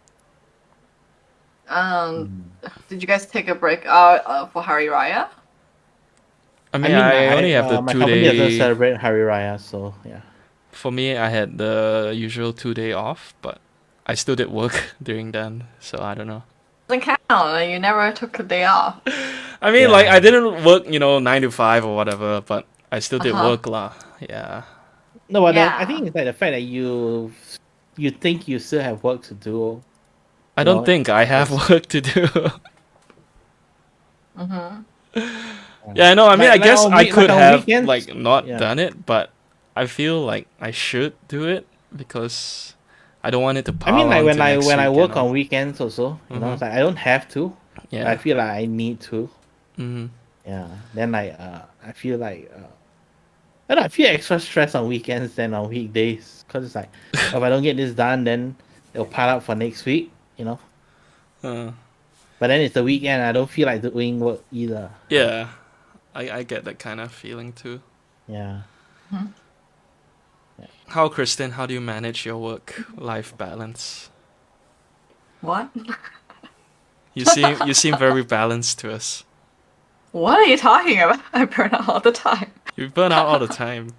Did you guys take a break for Hari Raya? I mean, I only have the my 2 company day. doesn't celebrate Hari Raya, so yeah. For me, I had the usual 2 day off, but I still did work during then, so I don't know. Doesn't count. You never took a day off. I mean, like I didn't work, 9 to 5 or whatever, but I still did work lah. Yeah. No, but I think it's like the fact that you think you still have work to do. I don't think I have work to do. Yeah, no, I mean, I guess I could have weekends, not done it, but I feel like I should do it because I don't want it to pile. I mean, like when I work on weekends also, you know, it's like I don't have to. Yeah. I feel like I need to. Yeah. Then like I feel like I feel extra stress on weekends than on weekdays because it's like if I don't get this done, then it'll pile up for next week. You know. But then it's the weekend. I don't feel like doing work either. Yeah, I get that kind of feeling too. Yeah. How, Kristen? How do you manage your work-life balance? What? You seem very balanced to us. What are you talking about? I burn out all the time. You burn out all the time.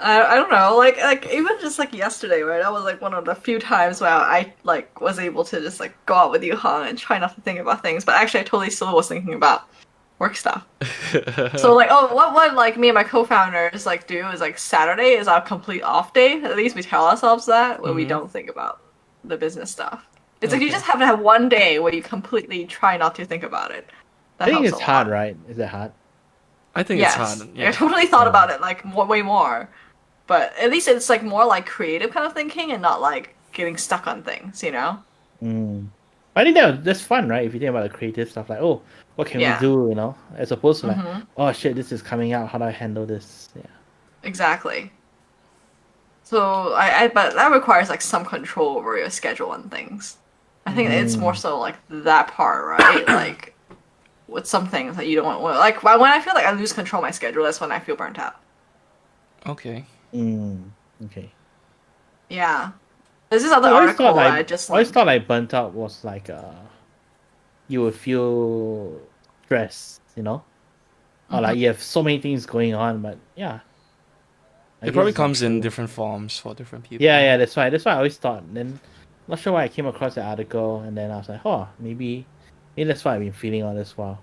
I don't know, like even just like yesterday, right? That was like one of the few times where I like was able to just like go out with you, and try not to think about things. But actually, I totally still was thinking about work stuff. So like, what like me and my co-founders like do is like Saturday is our complete off day. At least we tell ourselves that when we don't think about the business stuff. It's like you just have to have one day where you completely try not to think about it. I think it's hard, right? Is it hard? I think it's hard. Yeah. I totally thought about it like way more. But at least it's like more like creative kind of thinking and not like getting stuck on things, you know? I think that's fun, right? If you think about the creative stuff, like, oh, what can we do, you know? As opposed to like, oh shit, this is coming out. How do I handle this? Yeah. Exactly. So but that requires like some control over your schedule and things. I think it's more so like that part, right? Like with some things that you don't want. Like when I feel like I lose control of my schedule, that's when I feel burnt out. Okay. Okay. Yeah. There's this other I always article thought that like I just I always linked. thought like burnt out was like you would feel stressed, you know, or like you have so many things going on. But yeah, I It guess probably it's not comes in true. different forms for different people. Yeah, that's why I always thought. And then not sure why I came across the article, and then I was like, oh, maybe that's what I've been feeling all this while.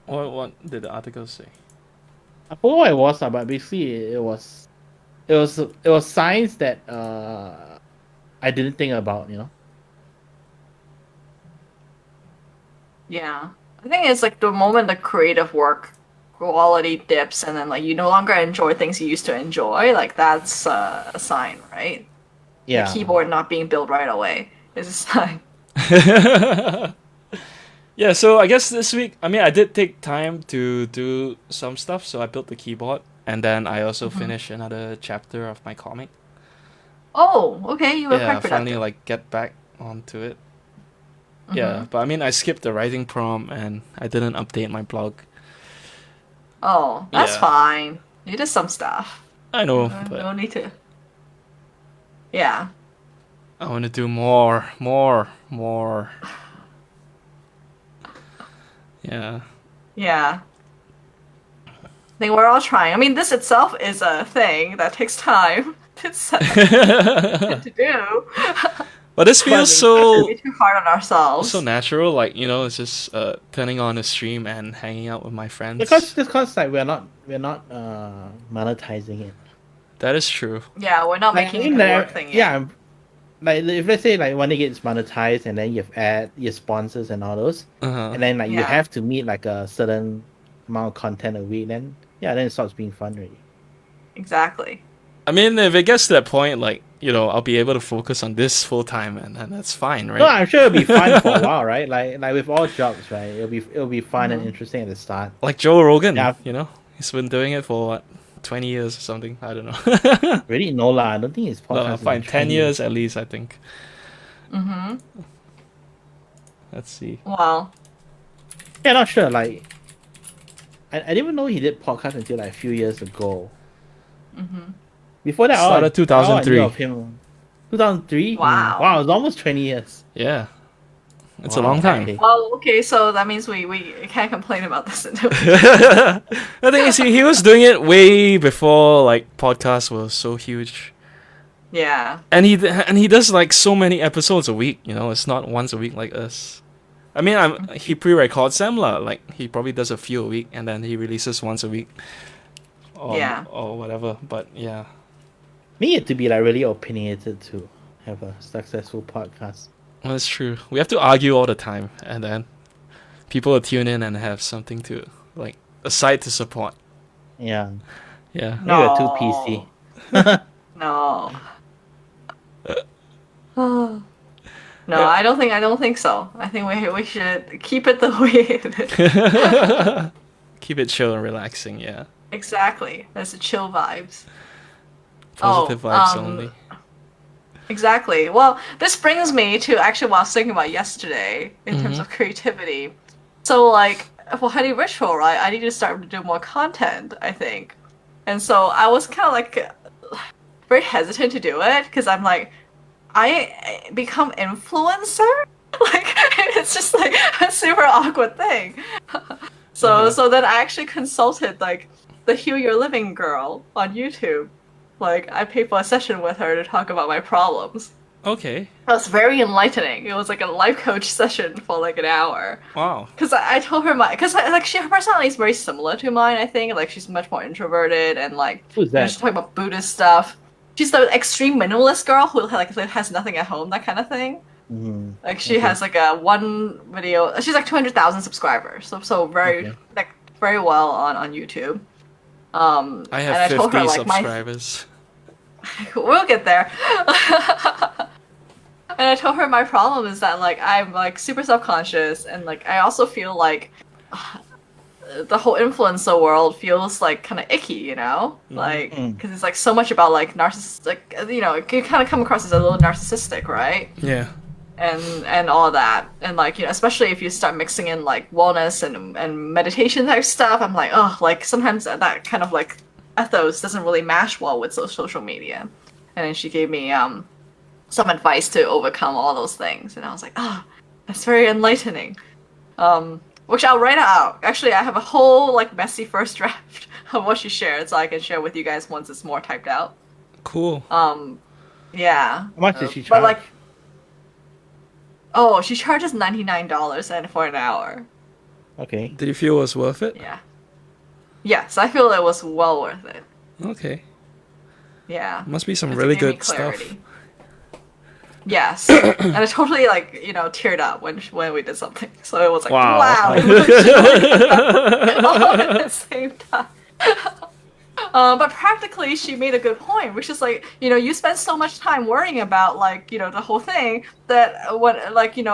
What did the article say? I forgot what it was, but basically it was science that I didn't think about, you know. Yeah. I think it's like the moment the creative work quality dips and then like you no longer enjoy things you used to enjoy, like that's a sign, right? The Yeah. keyboard not being built right away is a sign. Yeah, so I guess this week, I mean, I did take time to do some stuff. So I built the keyboard, and then I also finished another chapter of my comic. Oh, okay, you were Yeah, quite finally productive. like get back onto it. Yeah, but I mean, I skipped the writing prompt and I didn't update my blog. Oh, that's Yeah. fine. You did some stuff. I know, No but need to. Yeah. I want to do more. Yeah. Yeah. I think we're all trying. I mean, this itself is a thing that takes time to set to do. But this feels We so shouldn't be too hard on ourselves. natural. Like, you know, it's just turning on a stream and hanging out with my friends. Because like we're not monetizing it. That is true. Yeah, we're not Like making in it a there, work thing yet. yeah. Like if let's say like when it gets monetized and then you have your sponsors and all those, Uh-huh. and then like you Yeah. have to meet like a certain amount of content a week, then then it starts being fun already. Exactly. I mean, if it gets to that point, like, you know, I'll be able to focus on this full time, and that's fine, right? No, I'm sure it'll be fun for a while, right? Like with all jobs, right? It'll be fun and interesting at the start. Like Joe Rogan, Yeah. you know, he's been doing it for what, 20 years or something. I don't know. Really, no lah. I don't think his podcast. No, is fine, 10 20 years at least, I think. Mm-hmm. Let's see. Well, Yeah, not sure. Like, I didn't even know he did podcast until like a few years ago. Before that, Started 2003. all I knew of him. 2003. Wow. Wow, it's almost 20 years. Yeah, it's a Wow, long time. okay. well, okay, so that means we can't complain about this. The thing is, he was doing it way before like podcasts were so huge, Yeah. and he does like so many episodes a week. You know, it's not once a week like us. I mean, he pre-records them lah. Like he probably does a few a week, and then he releases once a week. Or whatever. But yeah. Need to be like really opinionated to have a successful podcast. Well, that's true. We have to argue all the time, and then people will tune in and have something to, like, a side to support. Yeah. Yeah. Maybe we're too PC. No. No, I don't think so. I think we should keep it the way it is. Keep it chill and relaxing, yeah. Exactly. That's the chill vibes. Positive vibes only. Exactly. Well, this brings me to actually what I was thinking about yesterday in terms of creativity. So, like, for Honeyritual, right, I need to start to do more content, I think. And so I was kind of like very hesitant to do it because I'm like, I become influencer? Like, it's just like a super awkward thing. So then I actually consulted, like, the Heal Your Living girl on YouTube. Like, I paid for a session with her to talk about my problems. Okay. It was very enlightening. It was like a life coach session for like an hour. Wow. Because I told her her personality is very similar to mine. I think like she's much more introverted and like Who's that? she's talking about Buddhist stuff. She's the extreme minimalist girl who like has nothing at home, that kind of thing. Mm-hmm. Like she has like a one video. She's like 200,000 subscribers, so very like very well on YouTube. I have and I 50 told her, like, subscribers. we'll get there. And I told her my problem is that like I'm like super self-conscious and like I also feel like the whole influencer world feels like kind of icky, you know, like because it's like so much about like narcissistic, you know, it can kind of come across as a little narcissistic, right? Yeah. and all that. And like, especially if you start mixing in like wellness and meditation type stuff, I'm like, oh, like sometimes that kind of like ethos doesn't really mash well with social media. And then she gave me some advice to overcome all those things, and I was like, oh, that's very enlightening. Which I'll write out. Actually, I have a whole like messy first draft of what she shared, so I can share with you guys once it's more typed out. Cool. Yeah. How much did she But charge? like, oh, she charges $99 and for an hour. Okay. Did you feel it was worth it? Yeah. Yes, I feel it was well worth it. Okay. Yeah. Must be some It really gave me good stuff. clarity. Yes, and I totally like teared up when we did something. So it was like Wow. it was like, all at the same time. But practically, she made a good point, which is like you spend so much time worrying about like the whole thing that what like you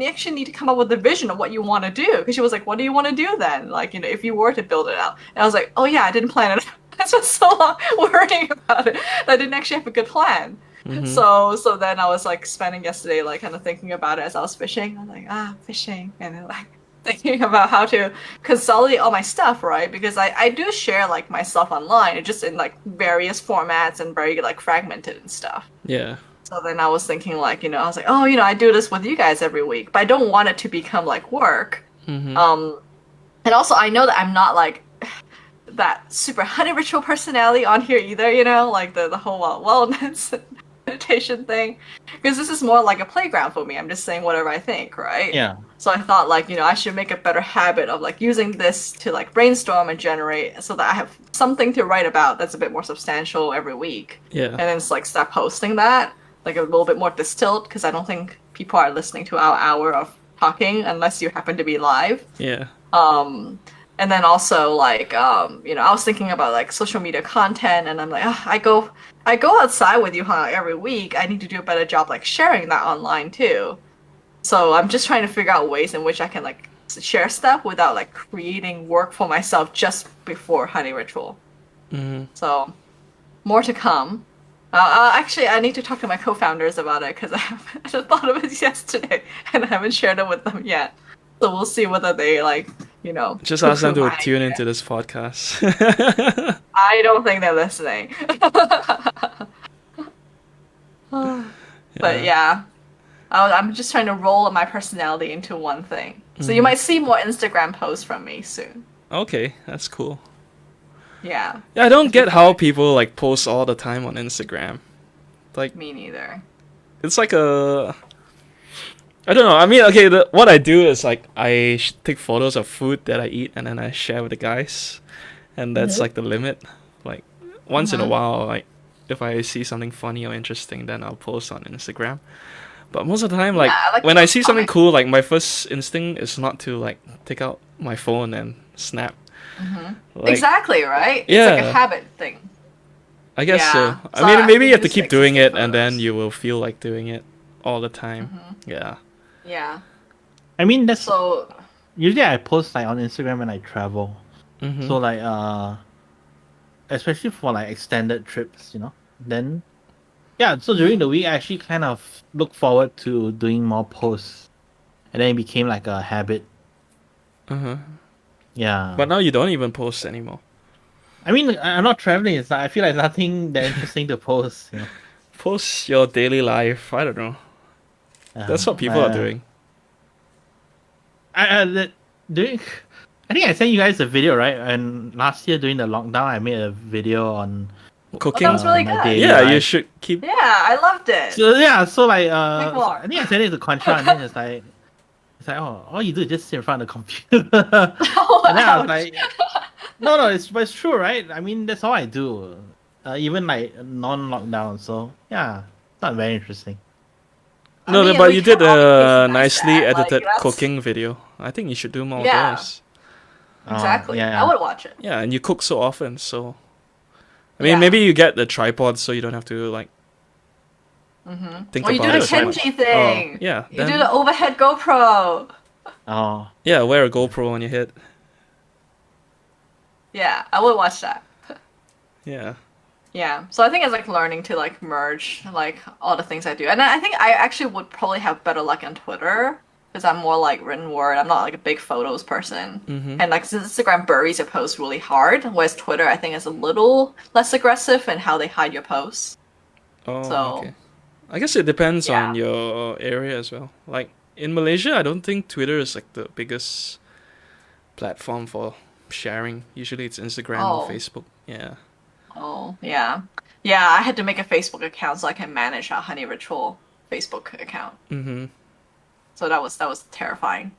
actually need to come up with a vision of what you want to do. Because she was like, "What do you want to do then? Like if you were to build it out?" And I was like, "Oh yeah, I didn't plan it. I spent so long worrying about it that I didn't actually have a good plan." Mm-hmm. So then I was like spending yesterday like kind of thinking about it as I was fishing. I was like, fishing, and then like thinking about how to consolidate all my stuff, right? Because I do share like my stuff online, it's just in like various formats and very like fragmented and stuff. Yeah. So then I was thinking like, I was like, oh, I do this with you guys every week, but I don't want it to become like work. Mm-hmm. And also I know that I'm not like that super Honeyritual personality on here either, like the whole wellness meditation thing, because this is more like a playground for me. I'm just saying whatever I think, right? Yeah. So I thought like I should make a better habit of like using this to like brainstorm and generate, so that I have something to write about that's a bit more substantial every week. Yeah. And then it's like start posting that like a little bit more distilled, because I don't think people are listening to our hour of talking unless you happen to be live. Yeah. And then also like I was thinking about like social media content, and I'm like, I go outside with you every week. I need to do a better job like sharing that online too. So I'm just trying to figure out ways in which I can like share stuff without like creating work for myself just before Honeyritual. Mm-hmm. So more to come. Actually, I need to talk to my co-founders about it, because I just thought of it yesterday and I haven't shared it with them yet. So we'll see whether they like, Just ask them to my tune idea. into this podcast. I don't think they're listening. But yeah, I'm just trying to roll my personality into one thing. So you might see more Instagram posts from me soon. Okay, that's cool. Yeah. Yeah, I don't get how people like post all the time on Instagram. Like, Me neither. it's like a... I don't know. I mean, okay, what I do is like I take photos of food that I eat and then I share with the guys, and that's like the limit. Like once in a while, like if I see something funny or interesting, then I'll post on Instagram. But most of the time, like I like when I see something comic. cool, like my first instinct is not to like take out my phone and snap. Like, Exactly, right? Yeah. It's like a habit thing. I guess Yeah. so. So I mean, I maybe you have to just, keep like, doing take it, and then photos. you will feel like doing it all the time. Yeah. Yeah. I mean, that's So usually I post like on Instagram when I travel. Mm-hmm. So like especially for like extended trips, Then so during the week I actually kind of look forward to doing more posts. And then it became like a habit. Uh-huh. Yeah. But now you don't even post anymore. I mean, I'm not traveling. It's like, I feel like nothing that interesting to post. Post your daily life. I don't know. That's what people are doing. During, I think I sent you guys a video, right? And last year during the lockdown, I made a video on Cooking. that was really my good. daily Yeah, you life. should keep. yeah, I loved it. So like Make more. I think I sent it to Contra, and then it's like oh, all you do is just sit in front of the computer. Oh, And then I was ouch. like, no, it's true, right? I mean, that's all I do, even like non-lockdown. So yeah, not very interesting. I No, mean, but we you did can all be a nice nicely at, like, edited that's- cooking video. I think you should do more Yeah. of those. Exactly. yeah. I would watch it. Yeah, and you cook so often, so. I mean, Yeah. maybe you get the tripod so you don't have to like think Or you about do it the so much. Kenji thing. Oh, yeah. You Then, do the overhead GoPro. Oh, yeah, wear a GoPro on your head. Yeah, I would watch that. Yeah. Yeah, so I think it's like learning to like merge like all the things I do, and I think I actually would probably have better luck on Twitter because I'm more like written word. I'm not like a big photos person, Mm-hmm. and like Instagram buries your posts really hard, whereas Twitter I think is a little less aggressive in how they hide your posts. Oh, So okay. I guess it depends on yeah. your area as well. Like in Malaysia, I don't think Twitter is like the biggest platform for sharing. Usually it's Instagram or Oh. Facebook. Yeah. Oh, yeah. Yeah, I had to make a Facebook account so I can manage our Honeyritual Facebook account. Mm-hmm. So that was terrifying.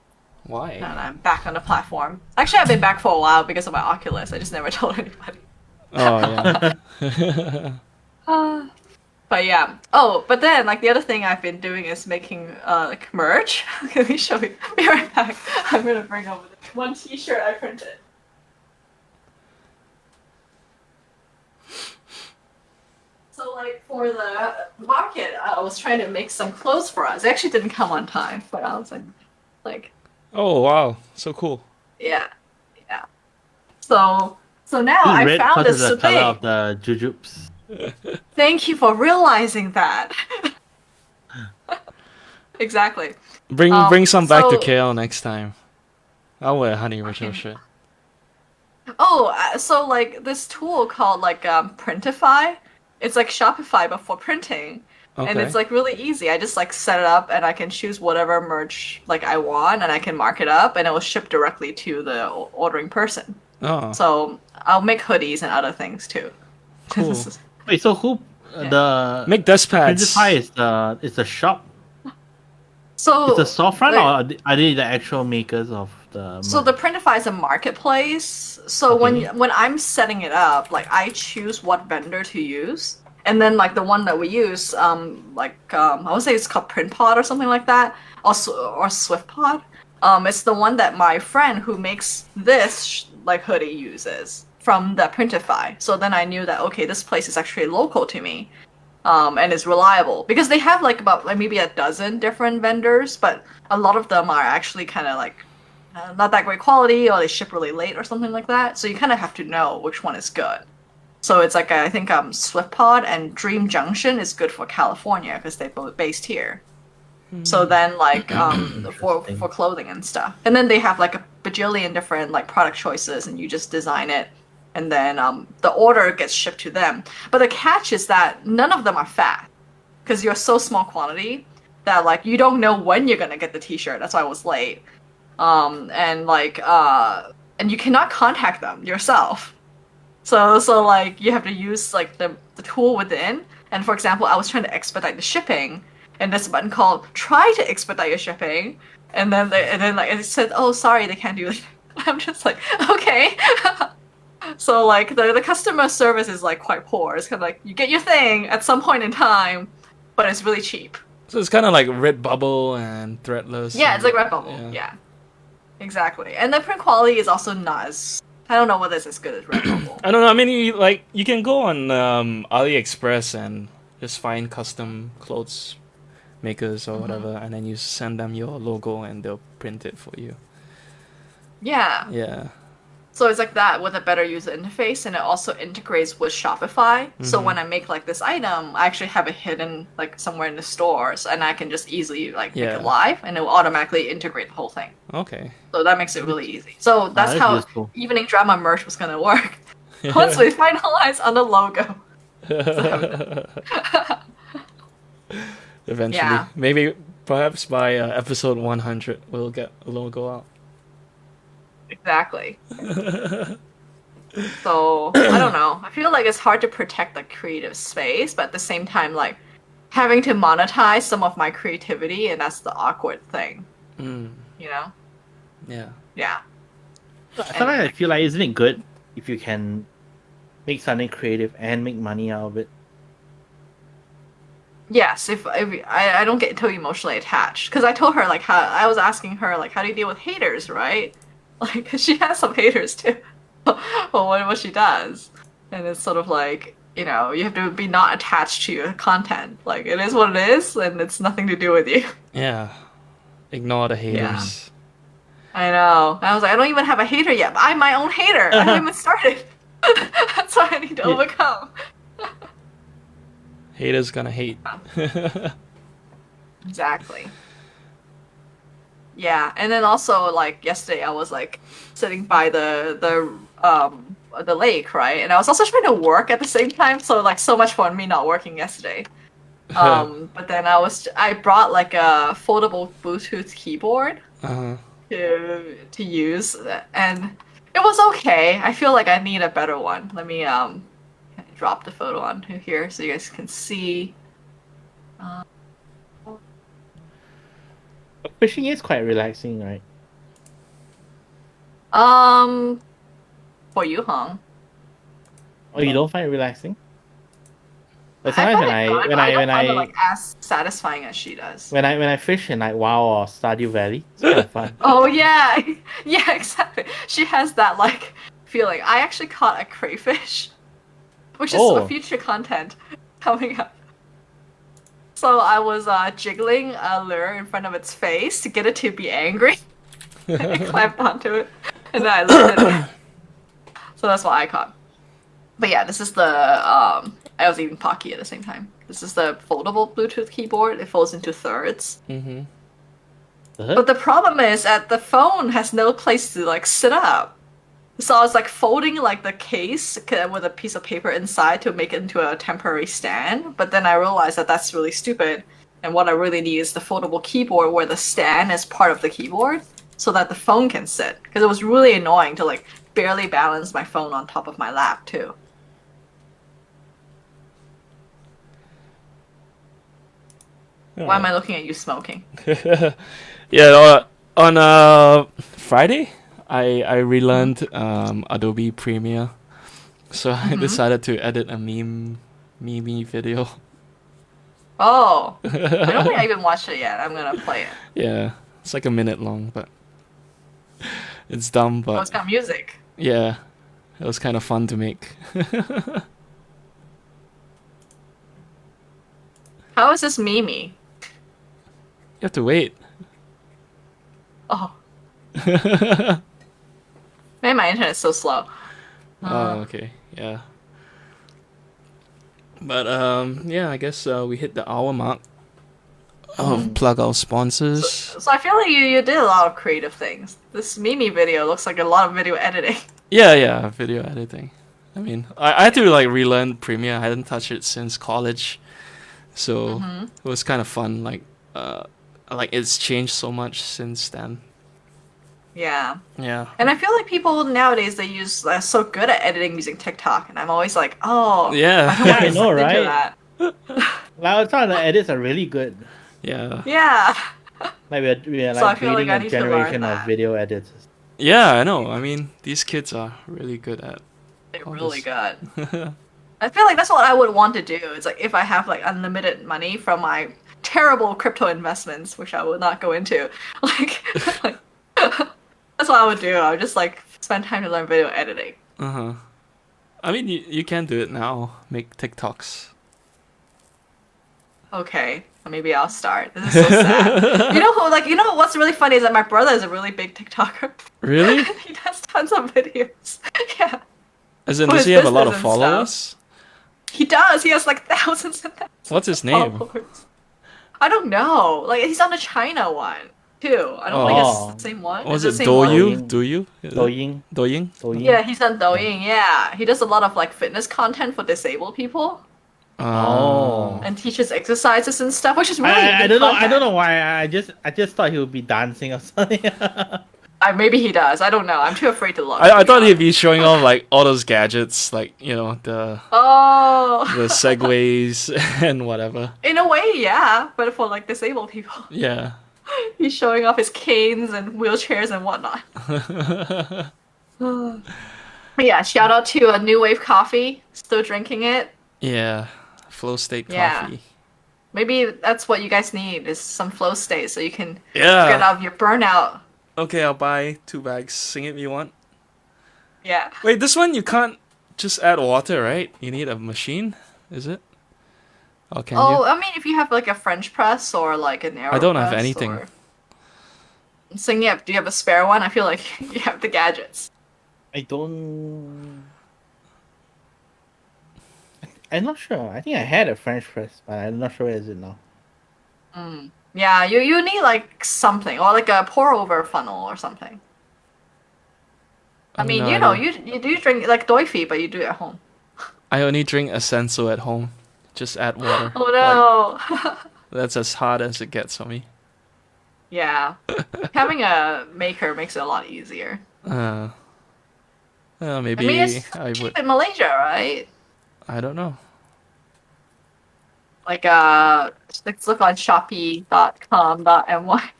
Why? And I'm back on the platform. Actually, I've been back for a while because of my Oculus. I just never told anybody. Oh yeah. Uh, but yeah. Oh, but then like the other thing I've been doing is making like merch. Let me show you. Be right back. I'm gonna bring over this one T-shirt I printed. So like for the market, I was trying to make some clothes for us. It actually didn't come on time, but I was like, Oh wow, so cool. yeah, yeah. So now This I red found because this of the color thing. of the jujubes. Thank you for realizing that. Exactly. Bring some back to So KL next time. I'll wear a Honeyritual shirt. so like this tool called like Printify. It's like Shopify but for printing. And it's Okay. like really easy. I just like set it up and I can choose whatever merch like I want and I can mark it up and it will ship directly to the ordering person. Oh, So I'll make hoodies and other things too. cool. Wait, so who Yeah. the Make desk Printify pads. is the shop? It's a So storefront, or like are they the actual makers of the so the merch? Printify is a marketplace. So Okay. when I'm setting it up, like I choose what vendor to use. And then like the one that we use, I would say it's called PrintPod or something like that, or SwiftPod. It's the one that my friend who makes this like hoodie uses from the Printify. So then I knew that okay, this place is actually local to me, and is reliable because they have like about like maybe a dozen different vendors, but a lot of them are actually kind of like not that great quality or they ship really late or something like that. So you kind of have to know which one is good. So it's like I think SwiftPod and Dream Junction is good for California because they're both based here. So then like for Interesting. clothing and stuff, and then they have like a bajillion different like product choices, and you just design it, and then the order gets shipped to them. But the catch is that none of them are fast because you're so small quantity that like you don't know when you're gonna get the T-shirt. That's why I was late. And and you cannot contact them yourself. So like you have to use like the tool within. And for example, I was trying to expedite the shipping, and there's a button called "Try to expedite your shipping," and then like it said, "Oh, sorry, they can't do it." I'm just like, okay. So like the customer service is like quite poor. It's kind of like you get your thing at some point in time, but it's really cheap. So it's kind of like Redbubble and Threadless. Yeah, it's And, like Redbubble. yeah. Yeah, exactly. And the print quality is also not as I don't know whether it's as good as Redbubble. I don't know. I mean, you can go on AliExpress and just find custom clothes makers or whatever, and then you send them your logo and they'll print it for you. Yeah. Yeah. So it's like that with a better user interface, and it also integrates with Shopify. So when I make like this item, I actually have it hidden like somewhere in the stores, and I can just easily like make Yeah. it live, and it will automatically integrate the whole thing. Okay. So that makes it really easy. So that's that's how useful. evening drama merch was gonna work. Once we finalize on the logo. Eventually, Yeah. maybe perhaps by episode 100, we'll get a logo out. Exactly. So I don't know. I feel like it's hard to protect the creative space, but at the same time, like having to monetize some of my creativity, and that's the awkward thing. Mm, You know? yeah. Yeah. Sometimes I feel like isn't it good if you can make something creative and make money out of it? Yes, if I don't get too emotionally attached because I told her like how I was asking her like how do you deal with haters, right? Like 'cause she has some haters too. Well, what she does, and it's sort of like you know you have to be not attached to your content. Like it is what it is, and it's nothing to do with you. Yeah. Ignore the haters. I know. I was like, I don't even have a hater yet, but I'm my own hater. I haven't even started. That's what I need to overcome. Haters gonna hate. Exactly. Yeah, and then also like yesterday, I was like sitting by the lake, right? And I was also trying to work at the same time, so like so much fun me not working yesterday. But then I brought like a foldable Bluetooth keyboard Uh-huh. to use, and it was okay. I feel like I need a better one. Let me drop the photo onto here so you guys can see. Fishing is quite relaxing, right? Um, for you, Hong. Oh, you don't find it relaxing? But I sometimes find it good, but I don't find it like as satisfying as she does. when I fish in like WoW or Stardew Valley, it's kind of fun. Oh yeah, yeah, exactly. She has that like feeling. I actually caught a crayfish, which is a future content coming up. So I was jiggling a lure in front of its face to get it to be angry. I clamped onto it, and then I lifted it. So that's what I caught. But yeah, this is the I was eating Pocky at the same time. This is the foldable Bluetooth keyboard. It folds into thirds. Mm-hmm. But the problem is that the phone has no place to like sit up. So I was like folding like the case with a piece of paper inside to make it into a temporary stand. But then I realized that that's really stupid. And what I really need is the foldable keyboard where the stand is part of the keyboard so that the phone can sit. Because it was really annoying to like barely balance my phone on top of my lap too. Why am I looking at you smoking? Yeah, on Friday, I relearned Adobe Premiere, so I decided to edit a meme video. Oh, I don't think I even watched it yet. I'm gonna play it. Yeah, it's like a minute long, but it's dumb. But it's got music. Yeah, it was kind of fun to make. How is this Mimi? You have to wait. Oh. Man, my internet's so slow. Oh, okay. Yeah. But yeah, I guess we hit the hour mark. Plug our sponsors. So I feel like you did a lot of creative things. This Mimi video looks like a lot of video editing. Yeah, video editing. I mean, I had to like relearn Premiere. I hadn't touched it since college, so it was kind of fun. Like it's changed so much since then. Yeah. Yeah. And I feel like people nowadays are so good at editing using TikTok, and I'm always like, oh, Yeah. I know, right? Like some of the edits are really good. Yeah. Yeah. Like we're So I like feel like breeding I a need to learn generation of that. video editors. Yeah, I know. I mean, these kids are really good at. They're all really this. good. I feel like that's what I would want to do. It's like if I have like unlimited money from my terrible crypto investments, which I will not go into, like that's what I would do. I would just like spend time to learn video editing. I mean, you can do it now. Make TikToks. Okay, maybe I'll start. This is so sad. You know what's really funny is that my brother is a really big TikToker. Really? He does tons of videos. Yeah. As in, For does his he have a lot of business and followers? stuff. He does. He has like thousands and thousands. What's his of name? followers. I don't know. Like he's on the China one too. I don't think it's the same one. Was Is it the same one? Douyu? Douyu? Douyin. Douyin? Yeah, he's on Douyin. Yeah, he does a lot of like fitness content for disabled people and teaches exercises and stuff, which is really. I good don't know. I content. don't know why. I just thought he would be dancing or something. Maybe he does. I don't know. I'm too afraid to look. I thought he'd be showing off like all those gadgets, like the Oh. segways and whatever. In a way, yeah, but for like disabled people, Yeah. he's showing off his canes and wheelchairs and whatnot. But yeah, shout out to New Wave Coffee. Still drinking it. Yeah. Flow state Yeah. coffee. Maybe that's what you guys need is some flow state so you can Yeah. get out of your burnout. Okay, I'll buy 2 bags. Sing it if you want. Yeah. Wait, this one you can't just add water, right? You need a machine, is it? Oh, can you? I mean, if you have like a French press or like an AeroPress. I don't have anything. So yeah, do you have a spare one? I feel like you have the gadgets. I don't. I'm not sure. I think I had a French press, but I'm not sure where is it now. Yeah, you need like something or like a pour over funnel or something. I I have mean, no you know, idea. you do drink like doify, but you do it at home. I only drink Essential at home. Just add water. Like Oh no. that's as hard as it gets for me. Yeah. Having a maker makes it a lot easier. Uh, I mean, maybe it's I would. cheap in Malaysia, right? I don't know. Like, let's look on shopee.com.my.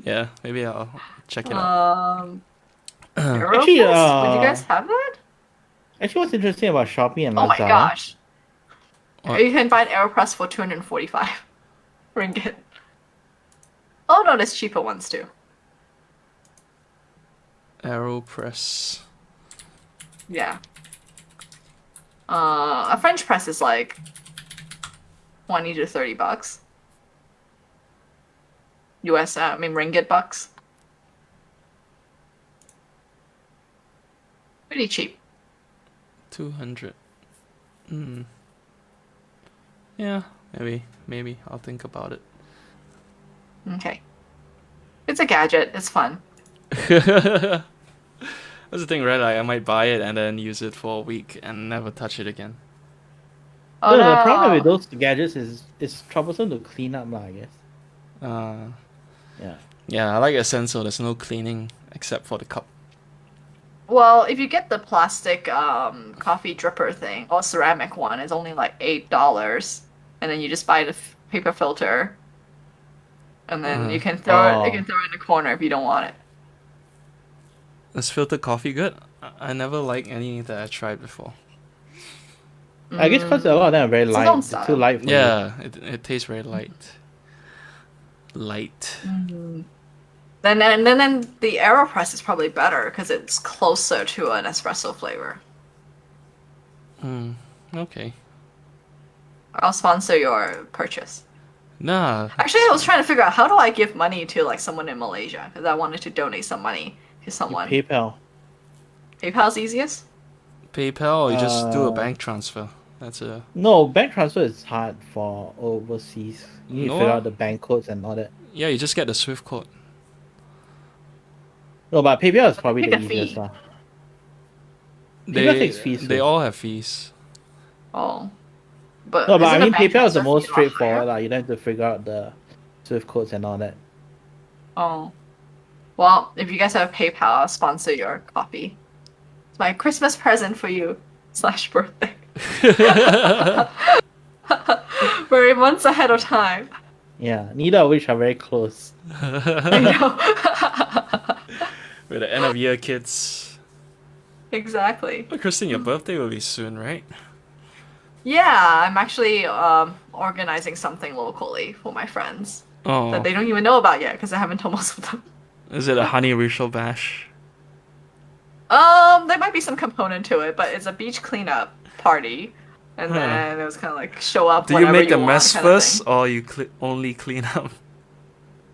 Yeah, maybe I'll check it out. Actually, Aeropress? Would you guys have that? what's interesting about Shopee and Oh my Lazada? gosh. What? You can find Aeropress for 245 ringgit. Oh no, there's cheaper ones too. Aeropress. Yeah. A French press is like 20 to 30 bucks. US, I mean ringgit bucks. Pretty cheap. 200. Hmm. Yeah, maybe I'll think about it. Okay. It's a gadget. It's fun. That's the thing, right? Like, I might buy it and then use it for a week and never touch it again. Oh The problem with no. those gadgets is it's troublesome to clean up, I guess. Uh, Yeah. yeah, I like Essential. There's no cleaning except for the cup. Well, if you get the plastic coffee dripper thing or ceramic one, it's only like $8, and then you just buy the paper filter, and then you can throw it. You Oh. can throw it in the corner if you don't want it. Is filtered coffee good? I never liked any that I tried before. I guess because a lot of them are very It's its light. own It's too style. light for you. Yeah, it tastes very light. Light. Then the AeroPress is probably better because it's closer to an espresso flavor. Okay. I'll sponsor your purchase. Nah, Actually, I was trying to figure out how do I give money to like someone in Malaysia because I wanted to donate some money to You someone. PayPal. PayPal's easiest. PayPal or you just do a Uh, bank transfer. That's a No, bank transfer is hard for overseas. You need to no. figure out the bank codes and all that. Yeah, you just get the Swift code. No, but PayPal is probably Take the a easiest fee. one. PayPal They takes fees they too. all have fees. Oh, but No, but I isn't a mean bank PayPal is the transfer most fee a lot higher? straightforward. You don't have to figure out the Swift codes and all that. Oh, well, if you guys have PayPal, I'll sponsor your coffee. It's my Christmas present for you / birthday. We're months ahead of time. Yeah, neither of which are very close. I know. We're the end of year kids. Exactly. Oh, Kristen, your birthday will be soon, right? Yeah, I'm actually organizing something locally for my friends that Oh, they don't even know about yet because I haven't told most of them. is it a Honeyritual bash? There might be some component to it, but it's a beach cleanup party, and then it was kind of like show up. Do you whenever make the want mess kind of first, thing. or you only clean up?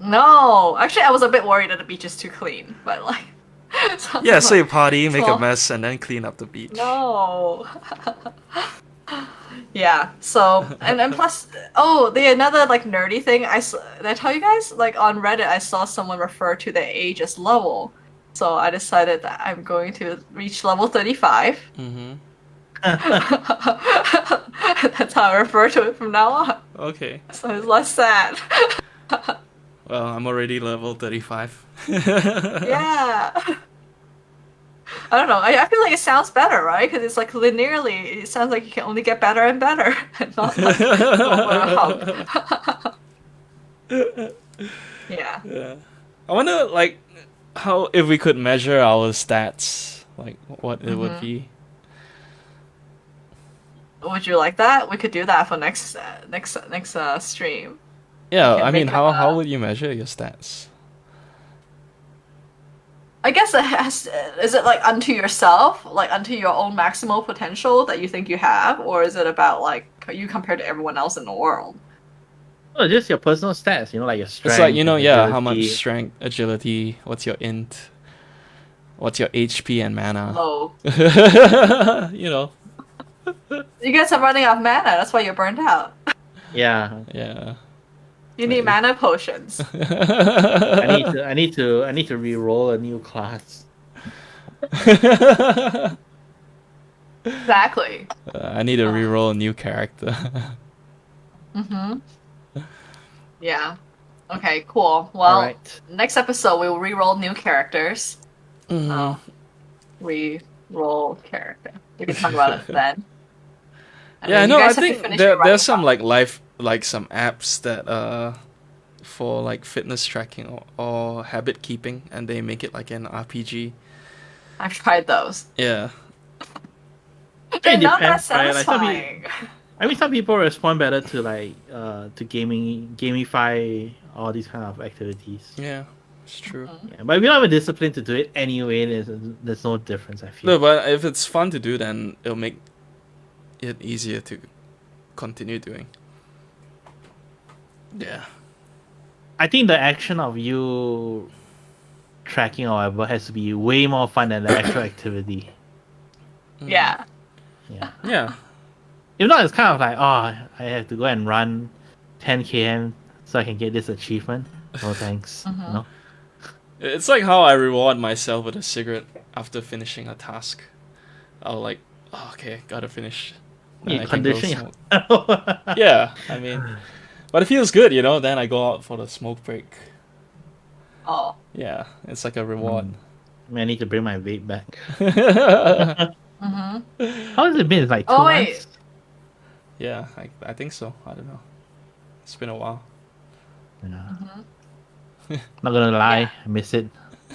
No, actually, I was a bit worried that the beach is too clean, but like, so Yeah, so you like, party, make a well, mess, and then clean up the beach. no. Yeah. So and plus, oh, the another like nerdy thing did I tell you guys like on Reddit I saw someone refer to their age as level, so I decided that I'm going to reach level 35. Mm-hmm. That's how I refer to it from now on. Okay. So it's less sad. Well, I'm already level 35. Yeah. I don't know. I feel like it sounds better, right? Because it's like linearly, it sounds like you can only get better and better, and not like over a hump. Yeah. Yeah. I wonder, like, how if we could measure our stats, like what it would be. Would you like that? We could do that for next stream. Yeah, can I mean, make how would you measure your stats? I guess it has. Is it like unto yourself, like unto your own maximal potential that you think you have, or is it about like you compared to everyone else in the world? Oh, just your personal stats, like your strength. It's like, and yeah, how much agility. strength, agility, what's your int, what's your HP and mana. Low. you know. You guys are running out of mana. That's why you're burned out. Yeah, Yeah. You need mana potions. I need to re-roll a new class. Exactly. I need to reroll a new character. Mm-hmm. Yeah. Okay, cool. Well, All right. next episode we'll re-roll new characters. Oh, re-roll character. We can talk about it then. Yeah, I mean, you know. I guys have to think finish your there's running some talk. like some apps that for like fitness tracking or habit keeping, and they make it like an RPG. I've tried those. Yeah. They're It not that depends, right? Like satisfying. some people respond better to like to gamify all these kind of activities. Yeah, it's true. Mm-hmm. Yeah, but if you don't have a discipline to do it anyway, there's no difference. I feel. No, but if it's fun to do, then it'll make it easier to continue doing. Yeah. I think the action of you tracking or whatever has to be way more fun than the actual activity. Yeah. Yeah. Yeah. If not, it's kind of like, oh, I have to go and run 10 km so I can get this achievement. No thanks. Mhm. No. It's like how I reward myself with a cigarette after finishing a task. I'll like, oh, okay, gotta finish. Then You I can go condition. smoke. Yeah, I mean, but it feels good, you know. Then I go out for the smoke break. Oh. Yeah, it's like a reward. I need to bring my vape back. Mm-hmm. How has it been? It's like 2 Oh, wait. months? Yeah, I think so. I don't know. It's been a while. Yeah. Mm-hmm. Not gonna lie, Yeah. I miss it.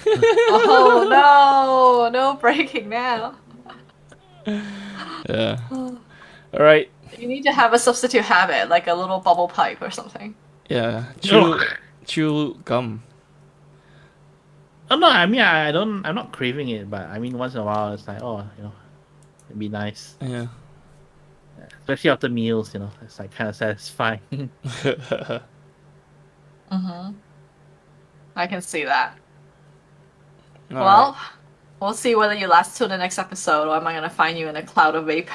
Oh no! No breaking now. Yeah. All right. You need to have a substitute habit, like a little bubble pipe or something. Yeah. No. Chew gum. Oh no, I mean I'm not craving it, but I mean once in a while it's like, oh, it'd be nice. Yeah. Especially after meals, it's like kind of satisfying. Mm-hmm. I can see that. All Well, we'll see whether you last till the next episode, or am I gonna find you in a cloud of vape?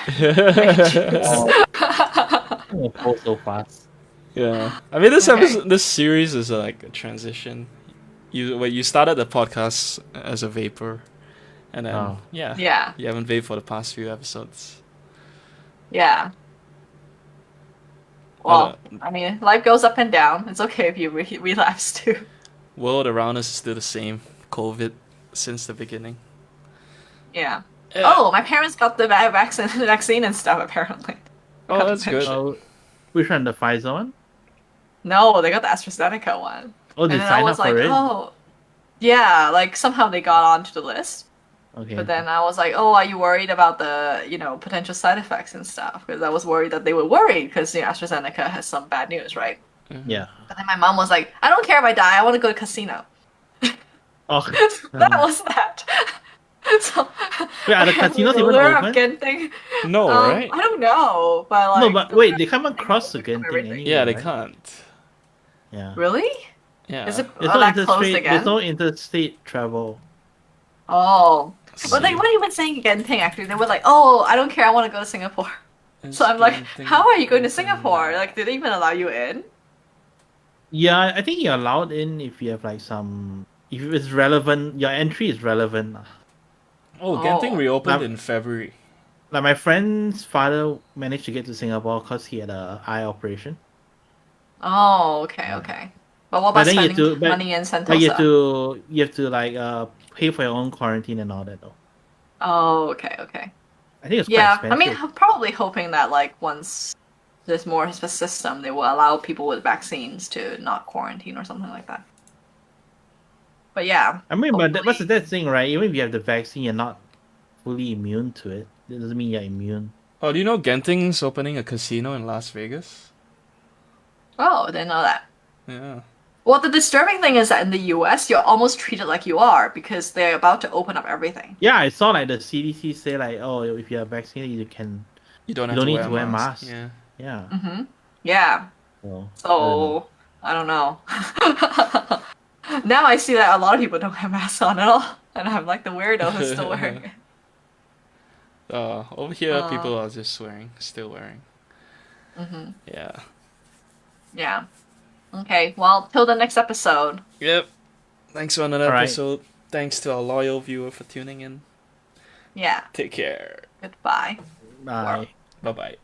It goes so fast. Yeah. I mean, this Okay. episode, this series is like a transition. You started the podcast as a vapor, and then Oh. yeah, Yeah, you haven't vaped for the past few episodes. yeah. Well, I mean, life goes up and down. It's okay if you relapse too. World around us is still the same. COVID since the beginning. Yeah. Yeah. Oh, my parents got the vaccine and stuff apparently. Oh, that's good. Oh, which one? The Pfizer one? No, they got the AstraZeneca one. Oh, they And then I signed was up for like, it? oh, yeah, like somehow they got onto the list. Okay. But then I was like, oh, are you worried about the, potential side effects and stuff? Because I was worried that they were worried because, AstraZeneca has some bad news, right? Yeah. But then my mom was like, I don't care if I die, I want to go to casino. Oh. That was that. So, Wait, are the casinos even ruler of open? Genting. No, right? I don't know, but like. No, but wait, they come across the Genting everything. anyway. Yeah, they right? can't. Yeah. Really? Yeah. Is it There's no that closed interstate. again? There's no interstate travel. Oh. But they See. weren't even saying Genting actually. They were like, oh, I don't care, I want to go to Singapore. So I'm like, how are you going to Singapore? Like, did they even allow you in? Yeah, I think you're allowed in if you have like some. If it's relevant, your entry is relevant. Oh, Oh. Genting reopened Um, in February. Like my friend's father managed to get to Singapore because he had a eye operation. Oh, okay. But what But about then you have spending to- but- money in Sentosa? Like you have to like pay for your own quarantine and all that though. Oh, okay. I think it's Yeah, quite I mean, expensive. I'm probably hoping that like once there's more of a system, they will allow people with vaccines to not quarantine or something like that. But yeah, I mean, but what's hopefully- the thing, right? Even if you have the vaccine, you're not fully immune to it. That doesn't mean you're immune. Oh, do you know Genting's opening a casino in Las Vegas? Oh, I didn't know that. Yeah. Well, the disturbing thing is that in the US, you're almost treated like you are because they're about to open up everything. Yeah, I saw like the CDC say like, oh, if you are vaccinated, you can. You don't You have don't to need wear to wear a mask. masks. Yeah. Yeah. Mm-hmm. Yeah. So, So I don't know. Now I see that a lot of people don't have masks on at all, and I'm like the weirdo who's still wearing it. Over here, people are just still wearing. Mm-hmm. Yeah. Yeah. Okay. Well, till the next episode. Yep. Thanks for another All right. episode. Thanks to our loyal viewer for tuning in. Yeah. Take care. Goodbye. Bye. Bye bye.